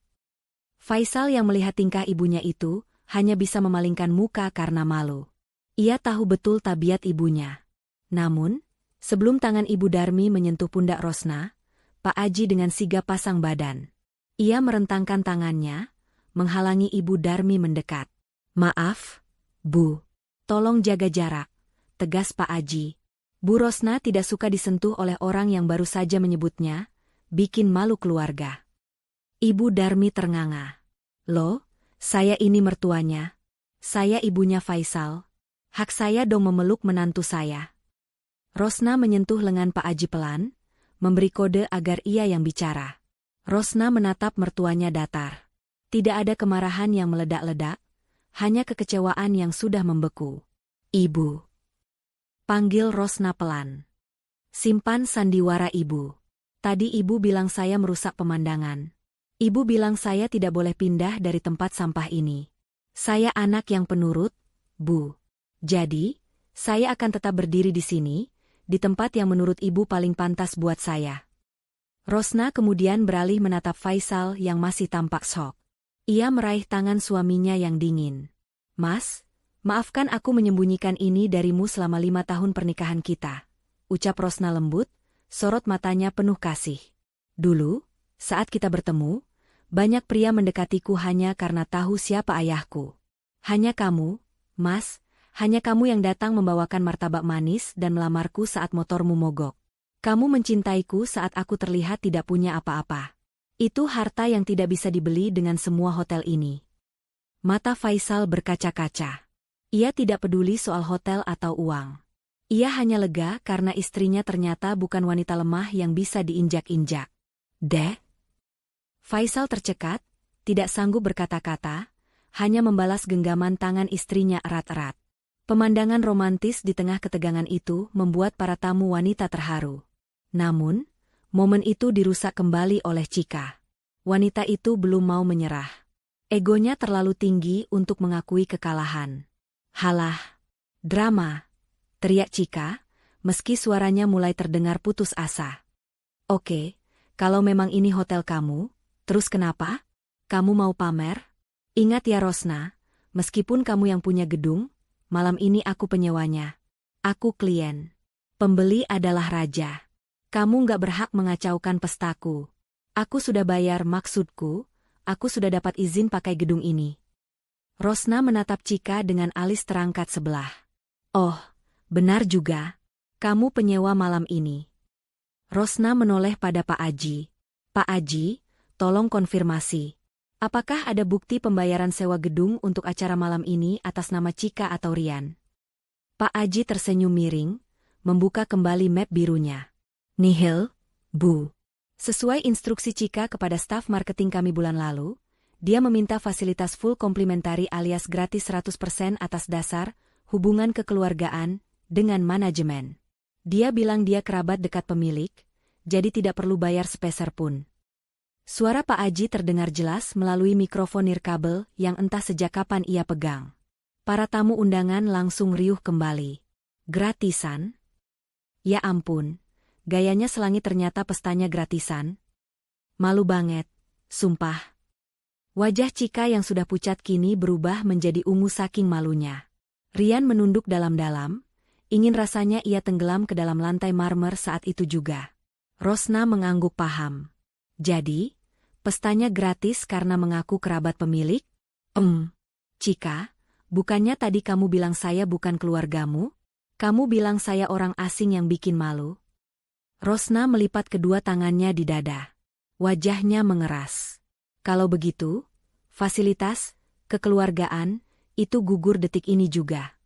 Faisal yang melihat tingkah ibunya itu, hanya bisa memalingkan muka karena malu. Ia tahu betul tabiat ibunya. Namun, sebelum tangan Ibu Darmi menyentuh pundak Rosna, Pak Aji dengan sigap pasang badan. Ia merentangkan tangannya, menghalangi Ibu Darmi mendekat. Maaf, Bu. Tolong jaga jarak, tegas Pak Aji. Bu Rosna tidak suka disentuh oleh orang yang baru saja menyebutnya, bikin malu keluarga. Ibu Darmi ternganga. Loh, saya ini mertuanya. Saya ibunya Faisal. Hak saya dong memeluk menantu saya. Rosna menyentuh lengan Pak Aji pelan, memberi kode agar ia yang bicara. Rosna menatap mertuanya datar. Tidak ada kemarahan yang meledak-ledak, hanya kekecewaan yang sudah membeku. Ibu. Panggil Rosna pelan. Simpan sandiwara ibu. Tadi ibu bilang saya merusak pemandangan. Ibu bilang saya tidak boleh pindah dari tempat sampah ini. Saya anak yang penurut, Bu. Jadi, saya akan tetap berdiri di sini, di tempat yang menurut ibu paling pantas buat saya. Rosna kemudian beralih menatap Faisal yang masih tampak syok. Ia meraih tangan suaminya yang dingin. Mas, maafkan aku menyembunyikan ini darimu selama 5 tahun pernikahan kita, ucap Rosna lembut, sorot matanya penuh kasih. Dulu, saat kita bertemu, banyak pria mendekatiku hanya karena tahu siapa ayahku. Hanya kamu, Mas, hanya kamu yang datang membawakan martabak manis dan melamarku saat motormu mogok. Kamu mencintaiku saat aku terlihat tidak punya apa-apa. Itu harta yang tidak bisa dibeli dengan semua hotel ini. Mata Faisal berkaca-kaca. Ia tidak peduli soal hotel atau uang. Ia hanya lega karena istrinya ternyata bukan wanita lemah yang bisa diinjak-injak. Deh? Faisal tercekat, tidak sanggup berkata-kata, hanya membalas genggaman tangan istrinya erat-erat. Pemandangan romantis di tengah ketegangan itu membuat para tamu wanita terharu. Namun, momen itu dirusak kembali oleh Chika. Wanita itu belum mau menyerah. Egonya terlalu tinggi untuk mengakui kekalahan. Halah, drama, teriak Chika, meski suaranya mulai terdengar putus asa. Oke, kalau memang ini hotel kamu, terus kenapa? Kamu mau pamer? Ingat ya Rosna, meskipun kamu yang punya gedung, malam ini aku penyewanya. Aku klien. Pembeli adalah raja. Kamu nggak berhak mengacaukan pestaku. Aku sudah bayar maksudku, aku sudah dapat izin pakai gedung ini. Rosna menatap Chika dengan alis terangkat sebelah. Oh, benar juga. Kamu penyewa malam ini. Rosna menoleh pada Pak Aji. Pak Aji, tolong konfirmasi. Apakah ada bukti pembayaran sewa gedung untuk acara malam ini atas nama Chika atau Rian? Pak Aji tersenyum miring, membuka kembali map birunya. Nihil, Bu. Sesuai instruksi Chika kepada staf marketing kami bulan lalu, dia meminta fasilitas full komplementari alias gratis 100% atas dasar hubungan kekeluargaan dengan manajemen. Dia bilang dia kerabat dekat pemilik, jadi tidak perlu bayar sepeser pun. Suara Pak Aji terdengar jelas melalui mikrofon nirkabel yang entah sejak kapan ia pegang. Para tamu undangan langsung riuh kembali. Gratisan? Ya ampun, gayanya Selangi ternyata pestanya gratisan. Malu banget, sumpah. Wajah Chika yang sudah pucat kini berubah menjadi ungu saking malunya. Rian menunduk dalam-dalam, ingin rasanya ia tenggelam ke dalam lantai marmer saat itu juga. Rosna mengangguk paham. Jadi, pestanya gratis karena mengaku kerabat pemilik? Chika, bukannya tadi kamu bilang saya bukan keluargamu? Kamu bilang saya orang asing yang bikin malu? Rosna melipat kedua tangannya di dada. Wajahnya mengeras. Kalau begitu, fasilitas, kekeluargaan, itu gugur detik ini juga.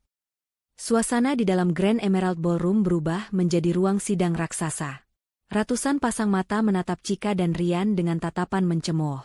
Suasana di dalam Grand Emerald Ballroom berubah menjadi ruang sidang raksasa. Ratusan pasang mata menatap Chika dan Rian dengan tatapan mencemooh.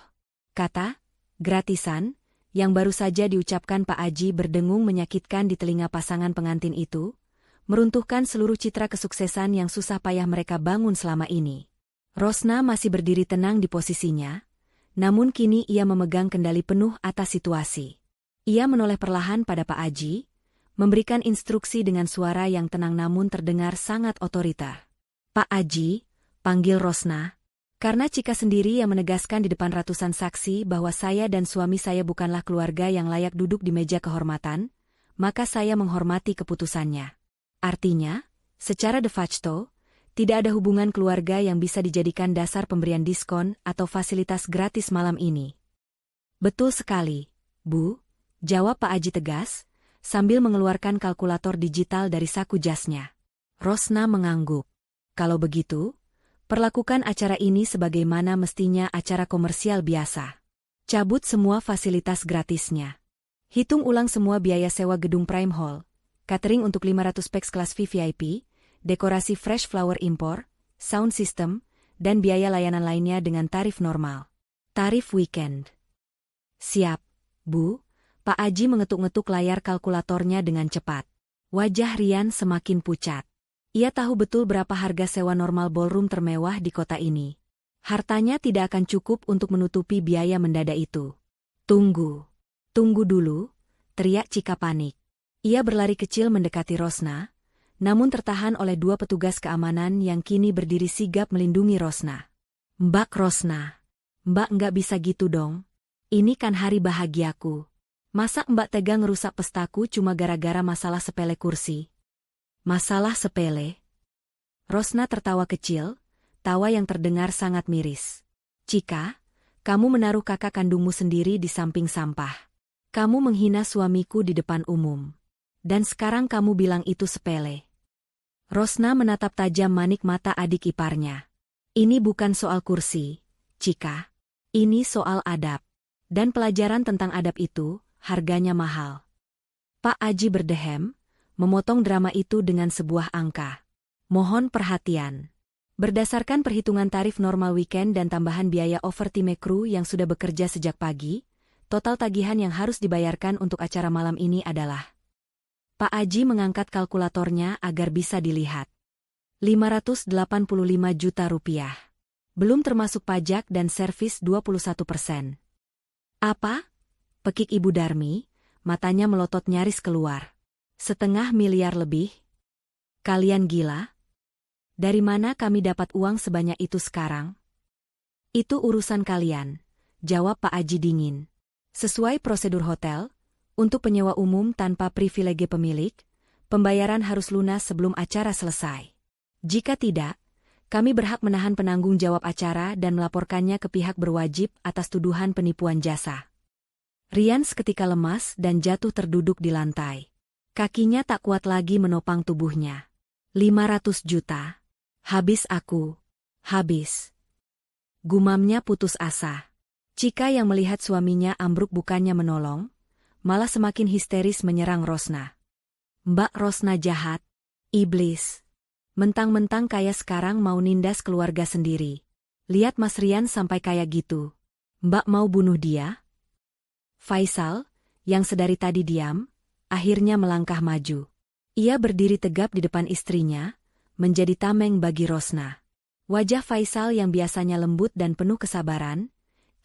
Kata, gratisan, yang baru saja diucapkan Pak Aji berdengung menyakitkan di telinga pasangan pengantin itu, meruntuhkan seluruh citra kesuksesan yang susah payah mereka bangun selama ini. Rosna masih berdiri tenang di posisinya, namun kini ia memegang kendali penuh atas situasi. Ia menoleh perlahan pada Pak Aji, memberikan instruksi dengan suara yang tenang namun terdengar sangat otoriter. Pak Aji, panggil Rosna. Karena Chika sendiri yang menegaskan di depan ratusan saksi bahwa saya dan suami saya bukanlah keluarga yang layak duduk di meja kehormatan, maka saya menghormati keputusannya. Artinya, secara de facto, tidak ada hubungan keluarga yang bisa dijadikan dasar pemberian diskon atau fasilitas gratis malam ini. Betul sekali, Bu, jawab Pak Aji tegas, sambil mengeluarkan kalkulator digital dari saku jasnya. Rosna mengangguk. Kalau begitu, perlakukan acara ini sebagaimana mestinya acara komersial biasa. Cabut semua fasilitas gratisnya. Hitung ulang semua biaya sewa gedung Prime Hall, catering untuk 500 peks kelas VVIP, dekorasi fresh flower impor, sound system, dan biaya layanan lainnya dengan tarif normal. Tarif weekend. Siap, Bu. Pak Aji mengetuk-ngetuk layar kalkulatornya dengan cepat. Wajah Rian semakin pucat. Ia tahu betul berapa harga sewa normal ballroom termewah di kota ini. Hartanya tidak akan cukup untuk menutupi biaya mendadak itu. Tunggu. Tunggu dulu, teriak Chika panik. Ia berlari kecil mendekati Rosna, namun tertahan oleh dua petugas keamanan yang kini berdiri sigap melindungi Rosna. Mbak Rosna, Mbak nggak bisa gitu dong. Ini kan hari bahagiaku. Masa Mbak tega ngerusak pestaku cuma gara-gara masalah sepele kursi? Masalah sepele? Rosna tertawa kecil, tawa yang terdengar sangat miris. Cika, kamu menaruh kakak kandungmu sendiri di samping sampah. Kamu menghina suamiku di depan umum. Dan sekarang kamu bilang itu sepele. Rosna menatap tajam manik mata adik iparnya. Ini bukan soal kursi, Cika. Ini soal adab. Dan pelajaran tentang adab itu, harganya mahal. Pak Aji berdehem, memotong drama itu dengan sebuah angka. Mohon perhatian. Berdasarkan perhitungan tarif normal weekend dan tambahan biaya overtime kru yang sudah bekerja sejak pagi, total tagihan yang harus dibayarkan untuk acara malam ini adalah... Pak Aji mengangkat kalkulatornya agar bisa dilihat. 585 juta rupiah. Belum termasuk pajak dan servis 21%. Apa? Pekik Ibu Darmi, matanya melotot nyaris keluar. 500 miliar lebih? Kalian gila? Dari mana kami dapat uang sebanyak itu sekarang? Itu urusan kalian, jawab Pak Aji dingin. Sesuai prosedur hotel, untuk penyewa umum tanpa privilege pemilik, pembayaran harus lunas sebelum acara selesai. Jika tidak, kami berhak menahan penanggung jawab acara dan melaporkannya ke pihak berwajib atas tuduhan penipuan jasa. Rian seketika lemas dan jatuh terduduk di lantai. Kakinya tak kuat lagi menopang tubuhnya. 500 juta. Habis aku. Habis. Gumamnya putus asa. Cika yang melihat suaminya ambruk bukannya menolong, malah semakin histeris menyerang Rosna. Mbak Rosna jahat. Iblis. Mentang-mentang kaya sekarang mau nindas keluarga sendiri. Lihat Mas Rian sampai kayak gitu. Mbak mau bunuh dia? Faisal, yang sedari tadi diam, akhirnya melangkah maju. Ia berdiri tegap di depan istrinya, menjadi tameng bagi Rosna. Wajah Faisal yang biasanya lembut dan penuh kesabaran,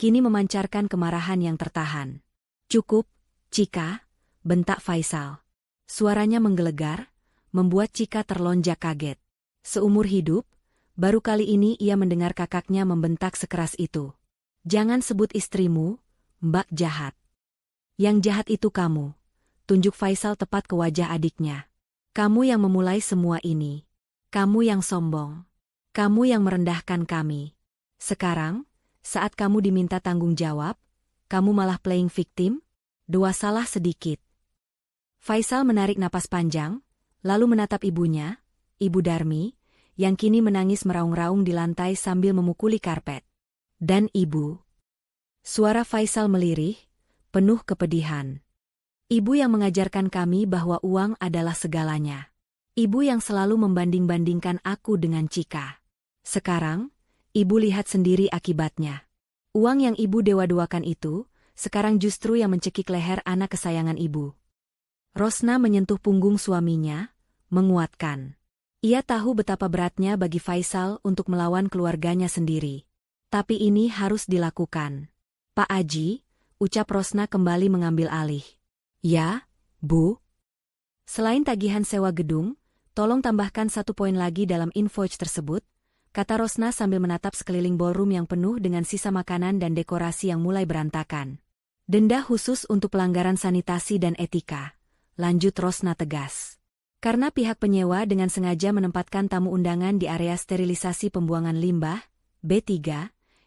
kini memancarkan kemarahan yang tertahan. Cukup, Cika, bentak Faisal. Suaranya menggelegar, membuat Cika terlonjak kaget. Seumur hidup, baru kali ini ia mendengar kakaknya membentak sekeras itu. Jangan sebut istrimu, Mbak jahat. Yang jahat itu kamu, tunjuk Faisal tepat ke wajah adiknya. Kamu yang memulai semua ini. Kamu yang sombong. Kamu yang merendahkan kami. Sekarang, saat kamu diminta tanggung jawab, kamu malah playing victim? Dua salah sedikit. Faisal menarik napas panjang, lalu menatap ibunya, Ibu Darmi, yang kini menangis meraung-raung di lantai sambil memukuli karpet. Dan ibu. Suara Faisal melirih, penuh kepedihan. Ibu yang mengajarkan kami bahwa uang adalah segalanya. Ibu yang selalu membanding-bandingkan aku dengan Cika. Sekarang, ibu lihat sendiri akibatnya. Uang yang ibu dewa-dewakan itu, sekarang justru yang mencekik leher anak kesayangan ibu. Rosna menyentuh punggung suaminya, menguatkan. Ia tahu betapa beratnya bagi Faisal untuk melawan keluarganya sendiri. Tapi ini harus dilakukan. Pak Aji, ucap Rosna kembali mengambil alih. Ya, Bu. Selain tagihan sewa gedung, tolong tambahkan 1 poin lagi dalam invoice tersebut, kata Rosna sambil menatap sekeliling ballroom yang penuh dengan sisa makanan dan dekorasi yang mulai berantakan. Denda khusus untuk pelanggaran sanitasi dan etika, lanjut Rosna tegas. Karena pihak penyewa dengan sengaja menempatkan tamu undangan di area sterilisasi pembuangan limbah, B3,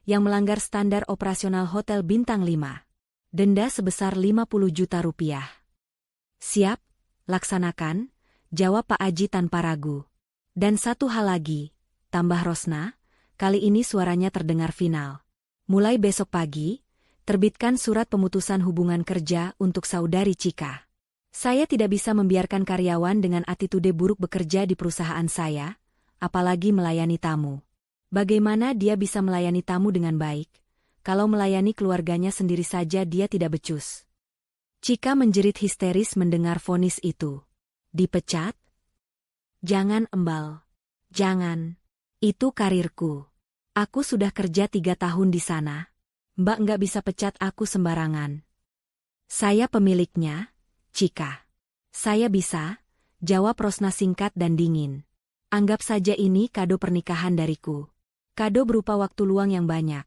yang melanggar standar operasional hotel bintang 5. Denda sebesar 50 juta rupiah. Siap, laksanakan, jawab Pak Aji tanpa ragu. Dan satu hal lagi, tambah Rosna, kali ini suaranya terdengar final. Mulai besok pagi, terbitkan surat pemutusan hubungan kerja untuk saudari Cika. Saya tidak bisa membiarkan karyawan dengan attitude buruk bekerja di perusahaan saya, apalagi melayani tamu. Bagaimana dia bisa melayani tamu dengan baik? Kalau melayani keluarganya sendiri saja dia tidak becus. Cika menjerit histeris mendengar vonis itu. Dipecat? Jangan Embal. Jangan. Itu karirku. Aku sudah kerja 3 tahun di sana. Mbak nggak bisa pecat aku sembarangan. Saya pemiliknya, Cika. Saya bisa, jawab Rosna singkat dan dingin. Anggap saja ini kado pernikahan dariku. Kado berupa waktu luang yang banyak.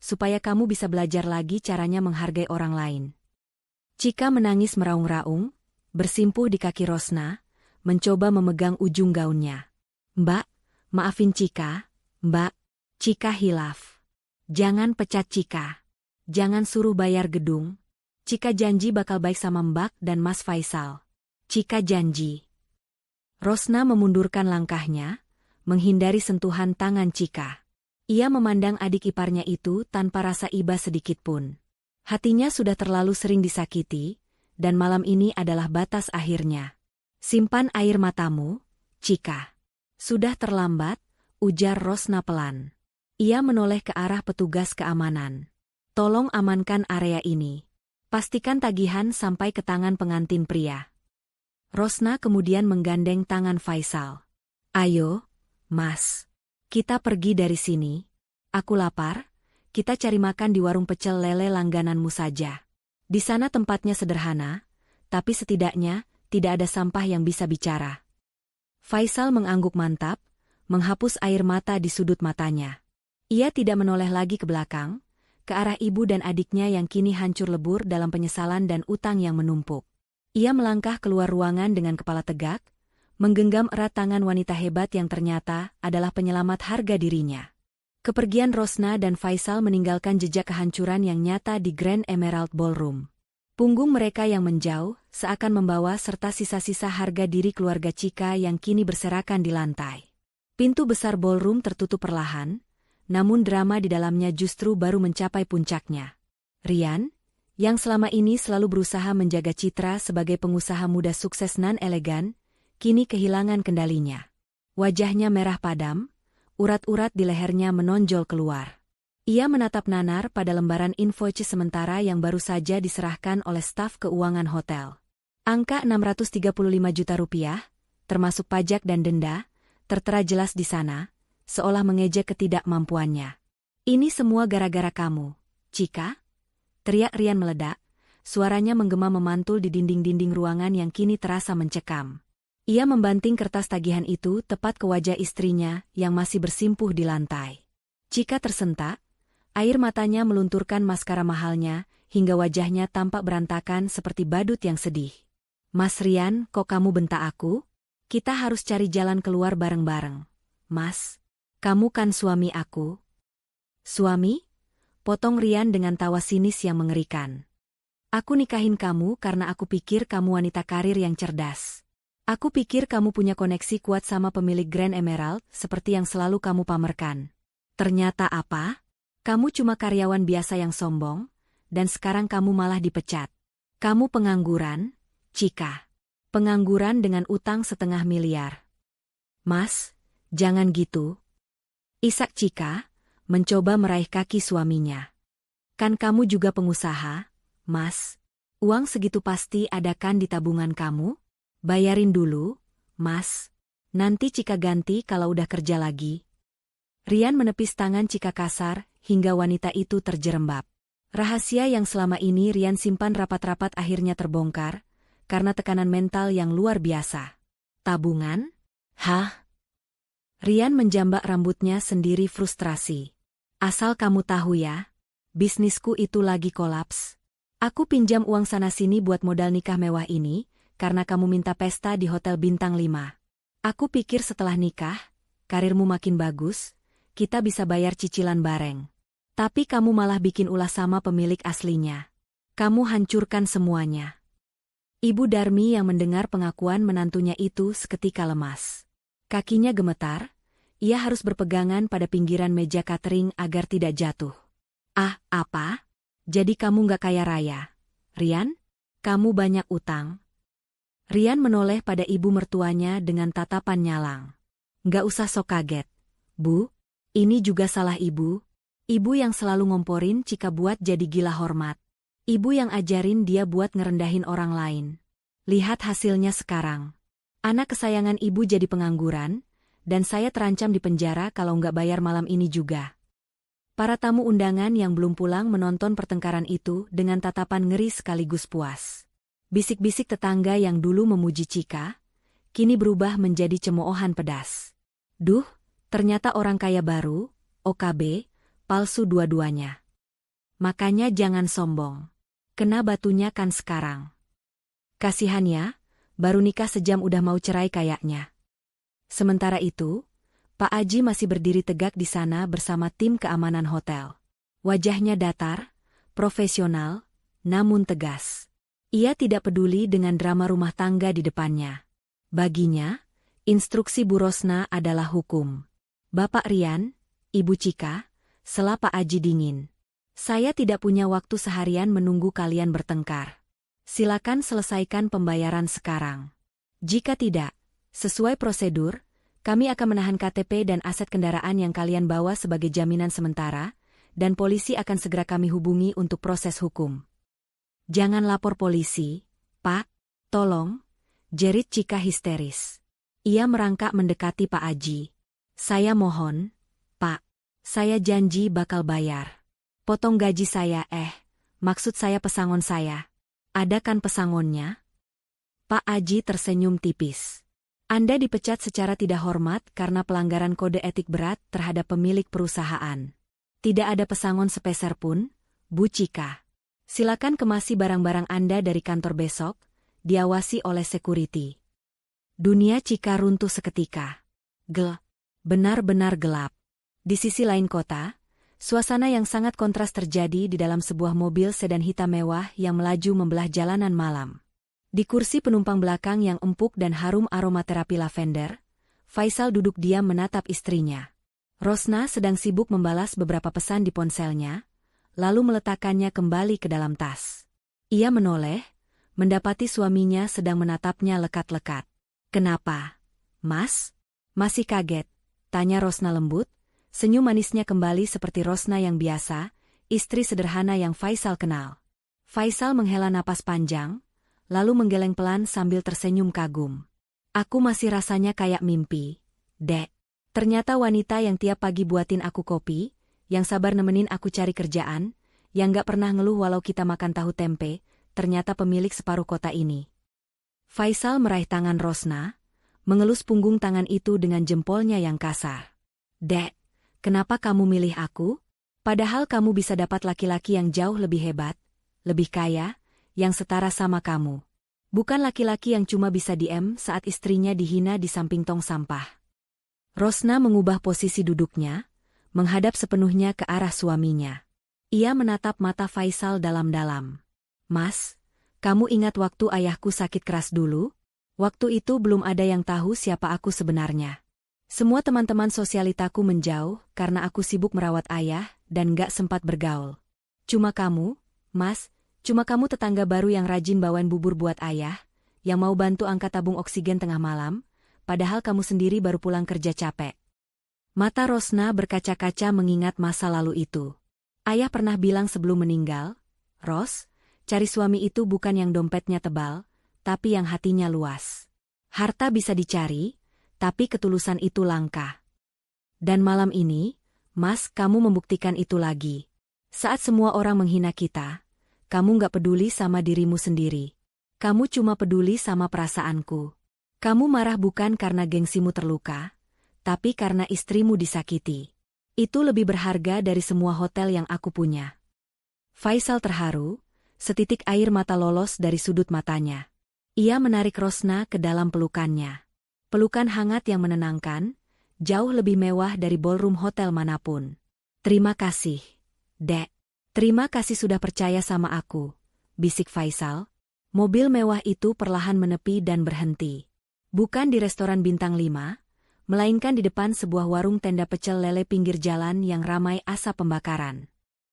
Supaya kamu bisa belajar lagi caranya menghargai orang lain. Cika menangis meraung-raung, bersimpuh di kaki Rosna, mencoba memegang ujung gaunnya. Mbak, maafin Cika, Mbak. Cika hilaf. Jangan pecat Cika. Jangan suruh bayar gedung. Cika janji bakal baik sama Mbak dan Mas Faisal. Cika janji. Rosna memundurkan langkahnya, menghindari sentuhan tangan Cika. Ia memandang adik iparnya itu tanpa rasa iba sedikitpun. Hatinya sudah terlalu sering disakiti, dan malam ini adalah batas akhirnya. Simpan air matamu, Cika. Sudah terlambat, ujar Rosna pelan. Ia menoleh ke arah petugas keamanan. Tolong amankan area ini. Pastikan tagihan sampai ke tangan pengantin pria. Rosna kemudian menggandeng tangan Faisal. Ayo, Mas. Kita pergi dari sini. Aku lapar. Kita cari makan di warung pecel lele langgananmu saja. Di sana tempatnya sederhana, tapi setidaknya tidak ada sampah yang bisa bicara. Faisal mengangguk mantap, menghapus air mata di sudut matanya. Ia tidak menoleh lagi ke belakang, ke arah ibu dan adiknya yang kini hancur lebur dalam penyesalan dan utang yang menumpuk. Ia melangkah keluar ruangan dengan kepala tegak, menggenggam erat tangan wanita hebat yang ternyata adalah penyelamat harga dirinya. Kepergian Rosna dan Faisal meninggalkan jejak kehancuran yang nyata di Grand Emerald Ballroom. Punggung mereka yang menjauh seakan membawa serta sisa-sisa harga diri keluarga Cika yang kini berserakan di lantai. Pintu besar ballroom tertutup perlahan, namun drama di dalamnya justru baru mencapai puncaknya. Rian, yang selama ini selalu berusaha menjaga citra sebagai pengusaha muda sukses nan elegan, kini kehilangan kendalinya. Wajahnya merah padam, urat-urat di lehernya menonjol keluar. Ia menatap nanar pada lembaran invoice sementara yang baru saja diserahkan oleh staf keuangan hotel. Angka 635 juta rupiah, termasuk pajak dan denda, tertera jelas di sana, seolah mengejek ketidakmampuannya. Ini semua gara-gara kamu, Cika? Teriak Rian meledak, suaranya menggema memantul di dinding-dinding ruangan yang kini terasa mencekam. Ia membanting kertas tagihan itu tepat ke wajah istrinya yang masih bersimpuh di lantai. Cika tersentak, air matanya melunturkan maskara mahalnya, hingga wajahnya tampak berantakan seperti badut yang sedih. Mas Rian, kok kamu bentak aku? Kita harus cari jalan keluar bareng-bareng. Mas, kamu kan suami aku. Suami? Potong Rian dengan tawa sinis yang mengerikan. Aku nikahin kamu karena aku pikir kamu wanita karir yang cerdas. Aku pikir kamu punya koneksi kuat sama pemilik Grand Emerald, seperti yang selalu kamu pamerkan. Ternyata apa? Kamu cuma karyawan biasa yang sombong, dan sekarang kamu malah dipecat. Kamu pengangguran, Cika. Pengangguran dengan utang 500 miliar. Mas, jangan gitu. Isak Cika, mencoba meraih kaki suaminya. Kan kamu juga pengusaha, Mas. Uang segitu pasti ada kan di tabungan kamu? Bayarin dulu, Mas. Nanti Cika ganti kalau udah kerja lagi. Rian menepis tangan Cika kasar, hingga wanita itu terjerembab. Rahasia yang selama ini Rian simpan rapat-rapat akhirnya terbongkar, karena tekanan mental yang luar biasa. Tabungan? Hah? Rian menjambak rambutnya sendiri frustrasi. Asal kamu tahu ya, bisnisku itu lagi kolaps. Aku pinjam uang sana-sini buat modal nikah mewah ini, karena kamu minta pesta di Hotel Bintang 5. Aku pikir setelah nikah, karirmu makin bagus, kita bisa bayar cicilan bareng. Tapi kamu malah bikin ulah sama pemilik aslinya. Kamu hancurkan semuanya. Ibu Darmi yang mendengar pengakuan menantunya itu seketika lemas. Kakinya gemetar, ia harus berpegangan pada pinggiran meja catering agar tidak jatuh. Ah, apa? Jadi kamu nggak kaya raya? Rian? Kamu banyak utang. Rian menoleh pada ibu mertuanya dengan tatapan nyalang. Nggak usah sok kaget. Bu, ini juga salah ibu. Ibu yang selalu ngomporin Cika buat jadi gila hormat. Ibu yang ajarin dia buat ngerendahin orang lain. Lihat hasilnya sekarang. Anak kesayangan ibu jadi pengangguran, dan saya terancam di penjara kalau nggak bayar malam ini juga. Para tamu undangan yang belum pulang menonton pertengkaran itu dengan tatapan ngeri sekaligus puas. Bisik-bisik tetangga yang dulu memuji Cika, kini berubah menjadi cemoohan pedas. Duh, ternyata orang kaya baru, OKB, palsu dua-duanya. Makanya jangan sombong. Kena batunya kan sekarang. Kasihannya, baru nikah sejam udah mau cerai kayaknya. Sementara itu, Pak Aji masih berdiri tegak di sana bersama tim keamanan hotel. Wajahnya datar, profesional, namun tegas. Ia tidak peduli dengan drama rumah tangga di depannya. Baginya, instruksi Bu Rosna adalah hukum. Bapak Rian, Ibu Cika, sela Pak Aji dingin. Saya tidak punya waktu seharian menunggu kalian bertengkar. Silakan selesaikan pembayaran sekarang. Jika tidak, sesuai prosedur, kami akan menahan KTP dan aset kendaraan yang kalian bawa sebagai jaminan sementara, dan polisi akan segera kami hubungi untuk proses hukum. Jangan lapor polisi, Pak. Tolong, jerit Cika histeris. Ia merangkak mendekati Pak Aji. Saya mohon, Pak. Saya janji bakal bayar. Potong gaji saya, maksud saya pesangon saya. Ada kan pesangonnya? Pak Aji tersenyum tipis. Anda dipecat secara tidak hormat karena pelanggaran kode etik berat terhadap pemilik perusahaan. Tidak ada pesangon sepeser pun, Bu Cika. Silakan kemasi barang-barang Anda dari kantor besok, diawasi oleh security. Dunia Cika runtuh seketika. Benar-benar gelap. Di sisi lain kota, suasana yang sangat kontras terjadi di dalam sebuah mobil sedan hitam mewah yang melaju membelah jalanan malam. Di kursi penumpang belakang yang empuk dan harum aromaterapi lavender, Faisal duduk diam menatap istrinya. Rosna sedang sibuk membalas beberapa pesan di ponselnya, lalu meletakkannya kembali ke dalam tas. Ia menoleh, mendapati suaminya sedang menatapnya lekat-lekat. "Kenapa, Mas? Masih kaget?" tanya Rosna lembut. Senyum manisnya kembali seperti Rosna yang biasa, istri sederhana yang Faisal kenal. Faisal menghela napas panjang, lalu menggeleng pelan sambil tersenyum kagum. "Aku masih rasanya kayak mimpi, Dek. Ternyata wanita yang tiap pagi buatin aku kopi, yang sabar nemenin aku cari kerjaan, yang gak pernah ngeluh walau kita makan tahu tempe, ternyata pemilik separuh kota ini." Faisal meraih tangan Rosna, mengelus punggung tangan itu dengan jempolnya yang kasar. "Dek, kenapa kamu milih aku? Padahal kamu bisa dapat laki-laki yang jauh lebih hebat, lebih kaya, yang setara sama kamu. Bukan laki-laki yang cuma bisa diem saat istrinya dihina di samping tong sampah." Rosna mengubah posisi duduknya, menghadap sepenuhnya ke arah suaminya. Ia menatap mata Faisal dalam-dalam. "Mas, kamu ingat waktu ayahku sakit keras dulu? Waktu itu belum ada yang tahu siapa aku sebenarnya. Semua teman-teman sosialitaku menjauh karena aku sibuk merawat ayah dan gak sempat bergaul. Cuma kamu, Mas, cuma kamu tetangga baru yang rajin bawain bubur buat ayah, yang mau bantu angkat tabung oksigen tengah malam, padahal kamu sendiri baru pulang kerja capek." Mata Rosna berkaca-kaca mengingat masa lalu itu. Ayah pernah bilang sebelum meninggal, "Ros, cari suami itu bukan yang dompetnya tebal, tapi yang hatinya luas. Harta bisa dicari, tapi ketulusan itu langka." Dan malam ini, Mas, kamu membuktikan itu lagi. Saat semua orang menghina kita, kamu gak peduli sama dirimu sendiri. Kamu cuma peduli sama perasaanku. Kamu marah bukan karena gengsimu terluka, tapi karena istrimu disakiti. Itu lebih berharga dari semua hotel yang aku punya. Faisal terharu, setitik air mata lolos dari sudut matanya. Ia menarik Rosna ke dalam pelukannya. Pelukan hangat yang menenangkan, jauh lebih mewah dari ballroom hotel manapun. "Terima kasih, Dek. Terima kasih sudah percaya sama aku," bisik Faisal. Mobil mewah itu perlahan menepi dan berhenti. Bukan di restoran bintang 5, melainkan di depan sebuah warung tenda pecel lele pinggir jalan yang ramai asap pembakaran.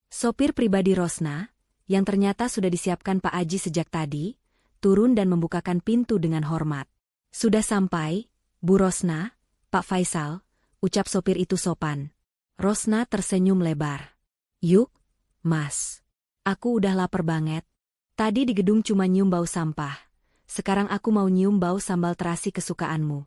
Sopir pribadi Rosna, yang ternyata sudah disiapkan Pak Aji sejak tadi, turun dan membukakan pintu dengan hormat. "Sudah sampai, Bu Rosna, Pak Faisal," ucap sopir itu sopan. Rosna tersenyum lebar. "Yuk, Mas. Aku udah lapar banget. Tadi di gedung cuma nyium bau sampah. Sekarang aku mau nyium bau sambal terasi kesukaanmu."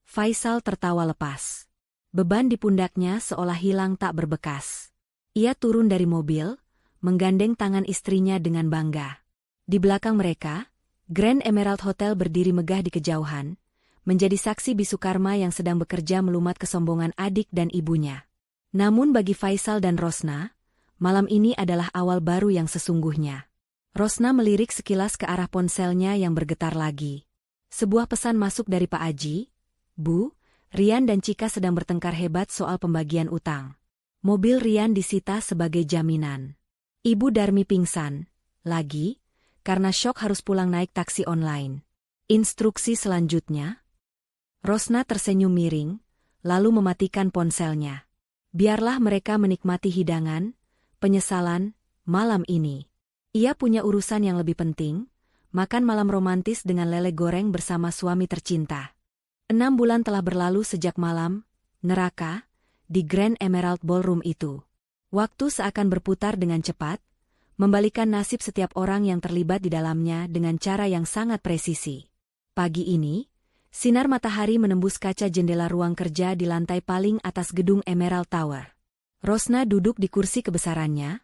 Faisal tertawa lepas. Beban di pundaknya seolah hilang tak berbekas. Ia turun dari mobil, menggandeng tangan istrinya dengan bangga. Di belakang mereka, Grand Emerald Hotel berdiri megah di kejauhan, menjadi saksi bisu karma yang sedang bekerja melumat kesombongan adik dan ibunya. Namun bagi Faisal dan Rosna, malam ini adalah awal baru yang sesungguhnya. Rosna melirik sekilas ke arah ponselnya yang bergetar lagi. Sebuah pesan masuk dari Pak Aji. Bu, Rian dan Cika sedang bertengkar hebat soal pembagian utang. Mobil Rian disita sebagai jaminan. Ibu Darmi pingsan, lagi, karena syok harus pulang naik taksi online. Instruksi selanjutnya? Rosna tersenyum miring, lalu mematikan ponselnya. Biarlah mereka menikmati hidangan, penyesalan, malam ini. Ia punya urusan yang lebih penting, makan malam romantis dengan lele goreng bersama suami tercinta. 6 bulan telah berlalu sejak malam, neraka, di Grand Emerald Ballroom itu. Waktu seakan berputar dengan cepat, membalikan nasib setiap orang yang terlibat di dalamnya dengan cara yang sangat presisi. Pagi ini, sinar matahari menembus kaca jendela ruang kerja di lantai paling atas gedung Emerald Tower. Rosna duduk di kursi kebesarannya,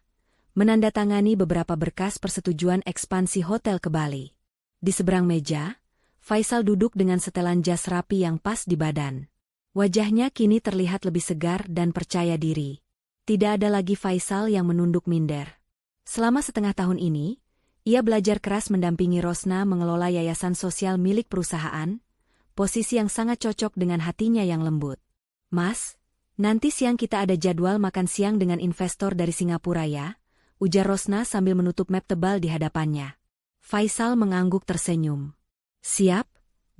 menandatangani beberapa berkas persetujuan ekspansi hotel ke Bali. Di seberang meja, Faisal duduk dengan setelan jas rapi yang pas di badan. Wajahnya kini terlihat lebih segar dan percaya diri. Tidak ada lagi Faisal yang menunduk minder. Selama setengah tahun ini, ia belajar keras mendampingi Rosna mengelola yayasan sosial milik perusahaan, posisi yang sangat cocok dengan hatinya yang lembut. Mas, nanti siang kita ada jadwal makan siang dengan investor dari Singapura ya, ujar Rosna sambil menutup map tebal di hadapannya. Faisal mengangguk tersenyum. Siap,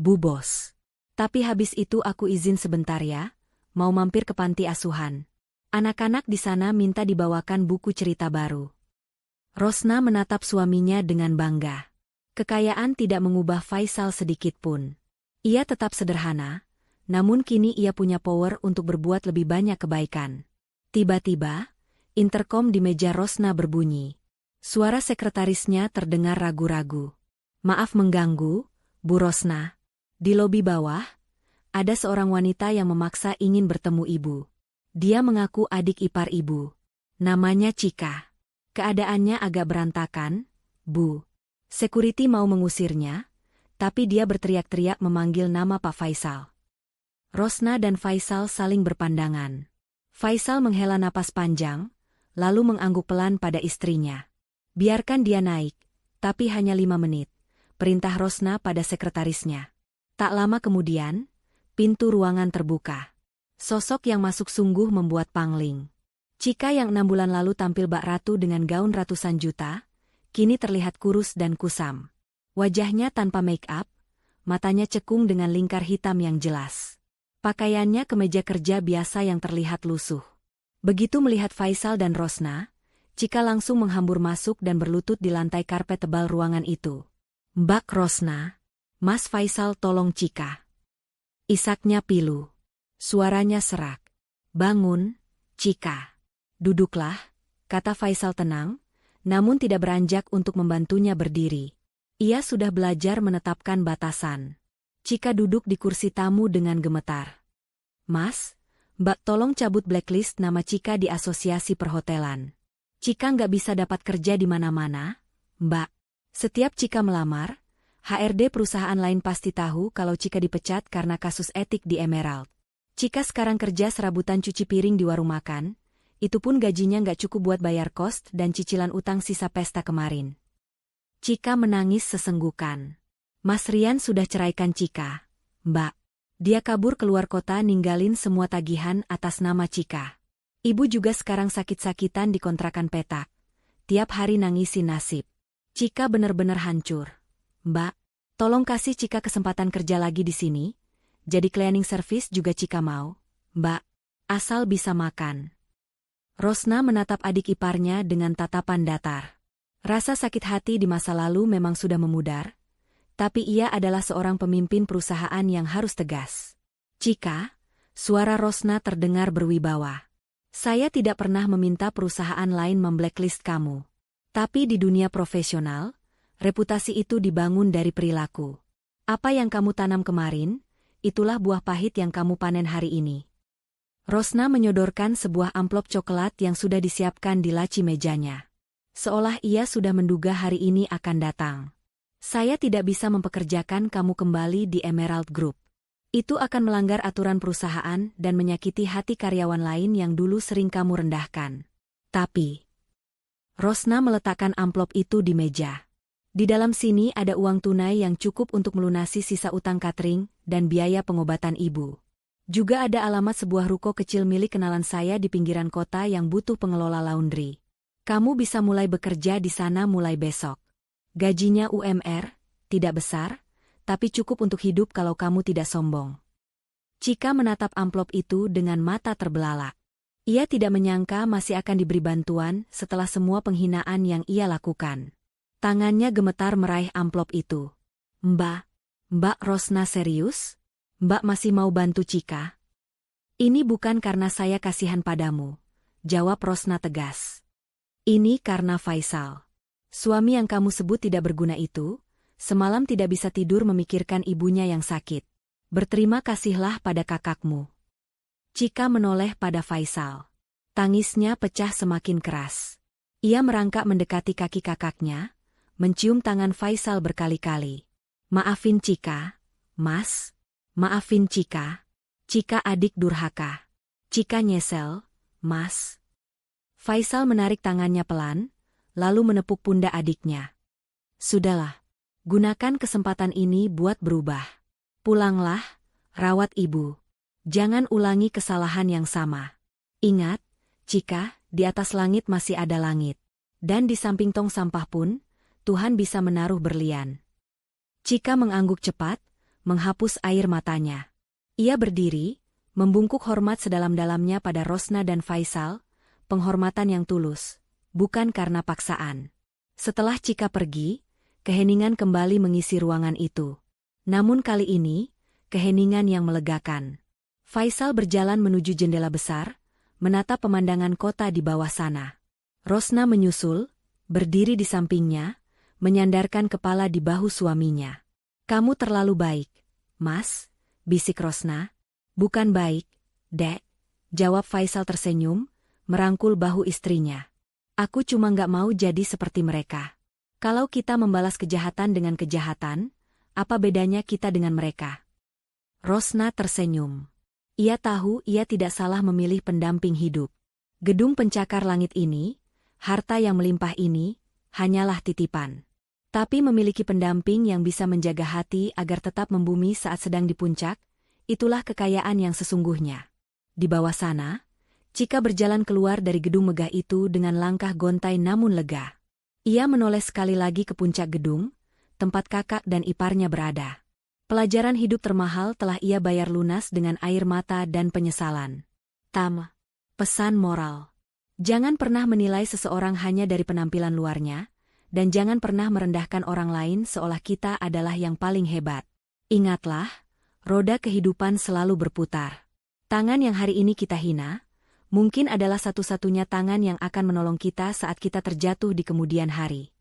Bu Bos. Tapi habis itu aku izin sebentar ya, mau mampir ke panti asuhan. Anak-anak di sana minta dibawakan buku cerita baru. Rosna menatap suaminya dengan bangga. Kekayaan tidak mengubah Faisal sedikit pun. Ia tetap sederhana, namun kini ia punya power untuk berbuat lebih banyak kebaikan. Tiba-tiba, interkom di meja Rosna berbunyi. Suara sekretarisnya terdengar ragu-ragu. Maaf mengganggu, Bu Rosna. Di lobi bawah, ada seorang wanita yang memaksa ingin bertemu ibu. Dia mengaku adik ipar ibu. Namanya Cika. Keadaannya agak berantakan, Bu. Security mau mengusirnya, tapi dia berteriak-teriak memanggil nama Pak Faisal. Rosna dan Faisal saling berpandangan. Faisal menghela napas panjang, lalu mengangguk pelan pada istrinya. Biarkan dia naik, tapi hanya 5 menit, perintah Rosna pada sekretarisnya. Tak lama kemudian, pintu ruangan terbuka. Sosok yang masuk sungguh membuat pangling. Cika yang 6 bulan lalu tampil bak ratu dengan gaun ratusan juta, kini terlihat kurus dan kusam. Wajahnya tanpa make-up, matanya cekung dengan lingkar hitam yang jelas. Pakaiannya kemeja kerja biasa yang terlihat lusuh. Begitu melihat Faisal dan Rosna, Cika langsung menghambur masuk dan berlutut di lantai karpet tebal ruangan itu. Mbak Rosna, Mas Faisal tolong Cika. Isaknya pilu. Suaranya serak. Bangun, Cika. Duduklah, kata Faisal tenang, namun tidak beranjak untuk membantunya berdiri. Ia sudah belajar menetapkan batasan. Cika duduk di kursi tamu dengan gemetar. Mas, Mbak tolong cabut blacklist nama Cika di asosiasi perhotelan. Cika nggak bisa dapat kerja di mana-mana, Mbak. Setiap Cika melamar, HRD perusahaan lain pasti tahu kalau Cika dipecat karena kasus etik di Emerald. Cika sekarang kerja serabutan cuci piring di warung makan, itu pun gajinya nggak cukup buat bayar kos dan cicilan utang sisa pesta kemarin. Cika menangis sesenggukan. Mas Rian sudah ceraikan Cika, Mbak. Dia kabur keluar kota ninggalin semua tagihan atas nama Cika. Ibu juga sekarang sakit-sakitan di kontrakan petak. Tiap hari nangisin nasib. Cika benar-benar hancur. Mbak, tolong kasih Cika kesempatan kerja lagi di sini. Jadi cleaning service juga Cika mau, Mbak. Asal bisa makan. Rosna menatap adik iparnya dengan tatapan datar. Rasa sakit hati di masa lalu memang sudah memudar. Tapi ia adalah seorang pemimpin perusahaan yang harus tegas. Cika, suara Rosna terdengar berwibawa. Saya tidak pernah meminta perusahaan lain memblacklist kamu. Tapi di dunia profesional, reputasi itu dibangun dari perilaku. Apa yang kamu tanam kemarin, itulah buah pahit yang kamu panen hari ini. Rosna menyodorkan sebuah amplop coklat yang sudah disiapkan di laci mejanya. Seolah ia sudah menduga hari ini akan datang. Saya tidak bisa mempekerjakan kamu kembali di Emerald Group. Itu akan melanggar aturan perusahaan dan menyakiti hati karyawan lain yang dulu sering kamu rendahkan. Tapi, Rosna meletakkan amplop itu di meja. Di dalam sini ada uang tunai yang cukup untuk melunasi sisa utang catering dan biaya pengobatan ibu. Juga ada alamat sebuah ruko kecil milik kenalan saya di pinggiran kota yang butuh pengelola laundry. Kamu bisa mulai bekerja di sana mulai besok. Gajinya UMR, tidak besar, tapi cukup untuk hidup kalau kamu tidak sombong. Chika menatap amplop itu dengan mata terbelalak. Ia tidak menyangka masih akan diberi bantuan setelah semua penghinaan yang ia lakukan. Tangannya gemetar meraih amplop itu. Mbak Rosna serius? Mbak masih mau bantu Chika? Ini bukan karena saya kasihan padamu, jawab Rosna tegas. Ini karena Faisal. Suami yang kamu sebut tidak berguna itu, semalam tidak bisa tidur memikirkan ibunya yang sakit. Berterima kasihlah pada kakakmu. Chika menoleh pada Faisal. Tangisnya pecah semakin keras. Ia merangkak mendekati kaki kakaknya, mencium tangan Faisal berkali-kali. Maafin Chika, Mas. Maafin Chika. Chika adik durhaka. Chika nyesel, Mas. Faisal menarik tangannya pelan, lalu menepuk pundak adiknya. Sudahlah. Gunakan kesempatan ini buat berubah. Pulanglah, rawat ibu. Jangan ulangi kesalahan yang sama. Ingat, Chika, di atas langit masih ada langit. Dan di samping tong sampah pun, Tuhan bisa menaruh berlian. Chika mengangguk cepat, menghapus air matanya. Ia berdiri, membungkuk hormat sedalam-dalamnya pada Rosna dan Faisal, penghormatan yang tulus, bukan karena paksaan. Setelah Chika pergi, keheningan kembali mengisi ruangan itu. Namun kali ini, keheningan yang melegakan. Faisal berjalan menuju jendela besar, menatap pemandangan kota di bawah sana. Rosna menyusul, berdiri di sampingnya, menyandarkan kepala di bahu suaminya. Kamu terlalu baik, Mas, bisik Rosna. Bukan baik, Dek, jawab Faisal tersenyum, merangkul bahu istrinya. Aku cuma nggak mau jadi seperti mereka. Kalau kita membalas kejahatan dengan kejahatan, apa bedanya kita dengan mereka? Rosna tersenyum. Ia tahu ia tidak salah memilih pendamping hidup. Gedung pencakar langit ini, harta yang melimpah ini, hanyalah titipan. Tapi memiliki pendamping yang bisa menjaga hati agar tetap membumi saat sedang di puncak, itulah kekayaan yang sesungguhnya. Di bawah sana, Chika berjalan keluar dari gedung megah itu dengan langkah gontai namun lega. Ia menoleh sekali lagi ke puncak gedung, tempat kakak dan iparnya berada. Pelajaran hidup termahal telah ia bayar lunas dengan air mata dan penyesalan. Pesan moral. Jangan pernah menilai seseorang hanya dari penampilan luarnya, dan jangan pernah merendahkan orang lain seolah kita adalah yang paling hebat. Ingatlah, roda kehidupan selalu berputar. Tangan yang hari ini kita hina, mungkin adalah satu-satunya tangan yang akan menolong kita saat kita terjatuh di kemudian hari.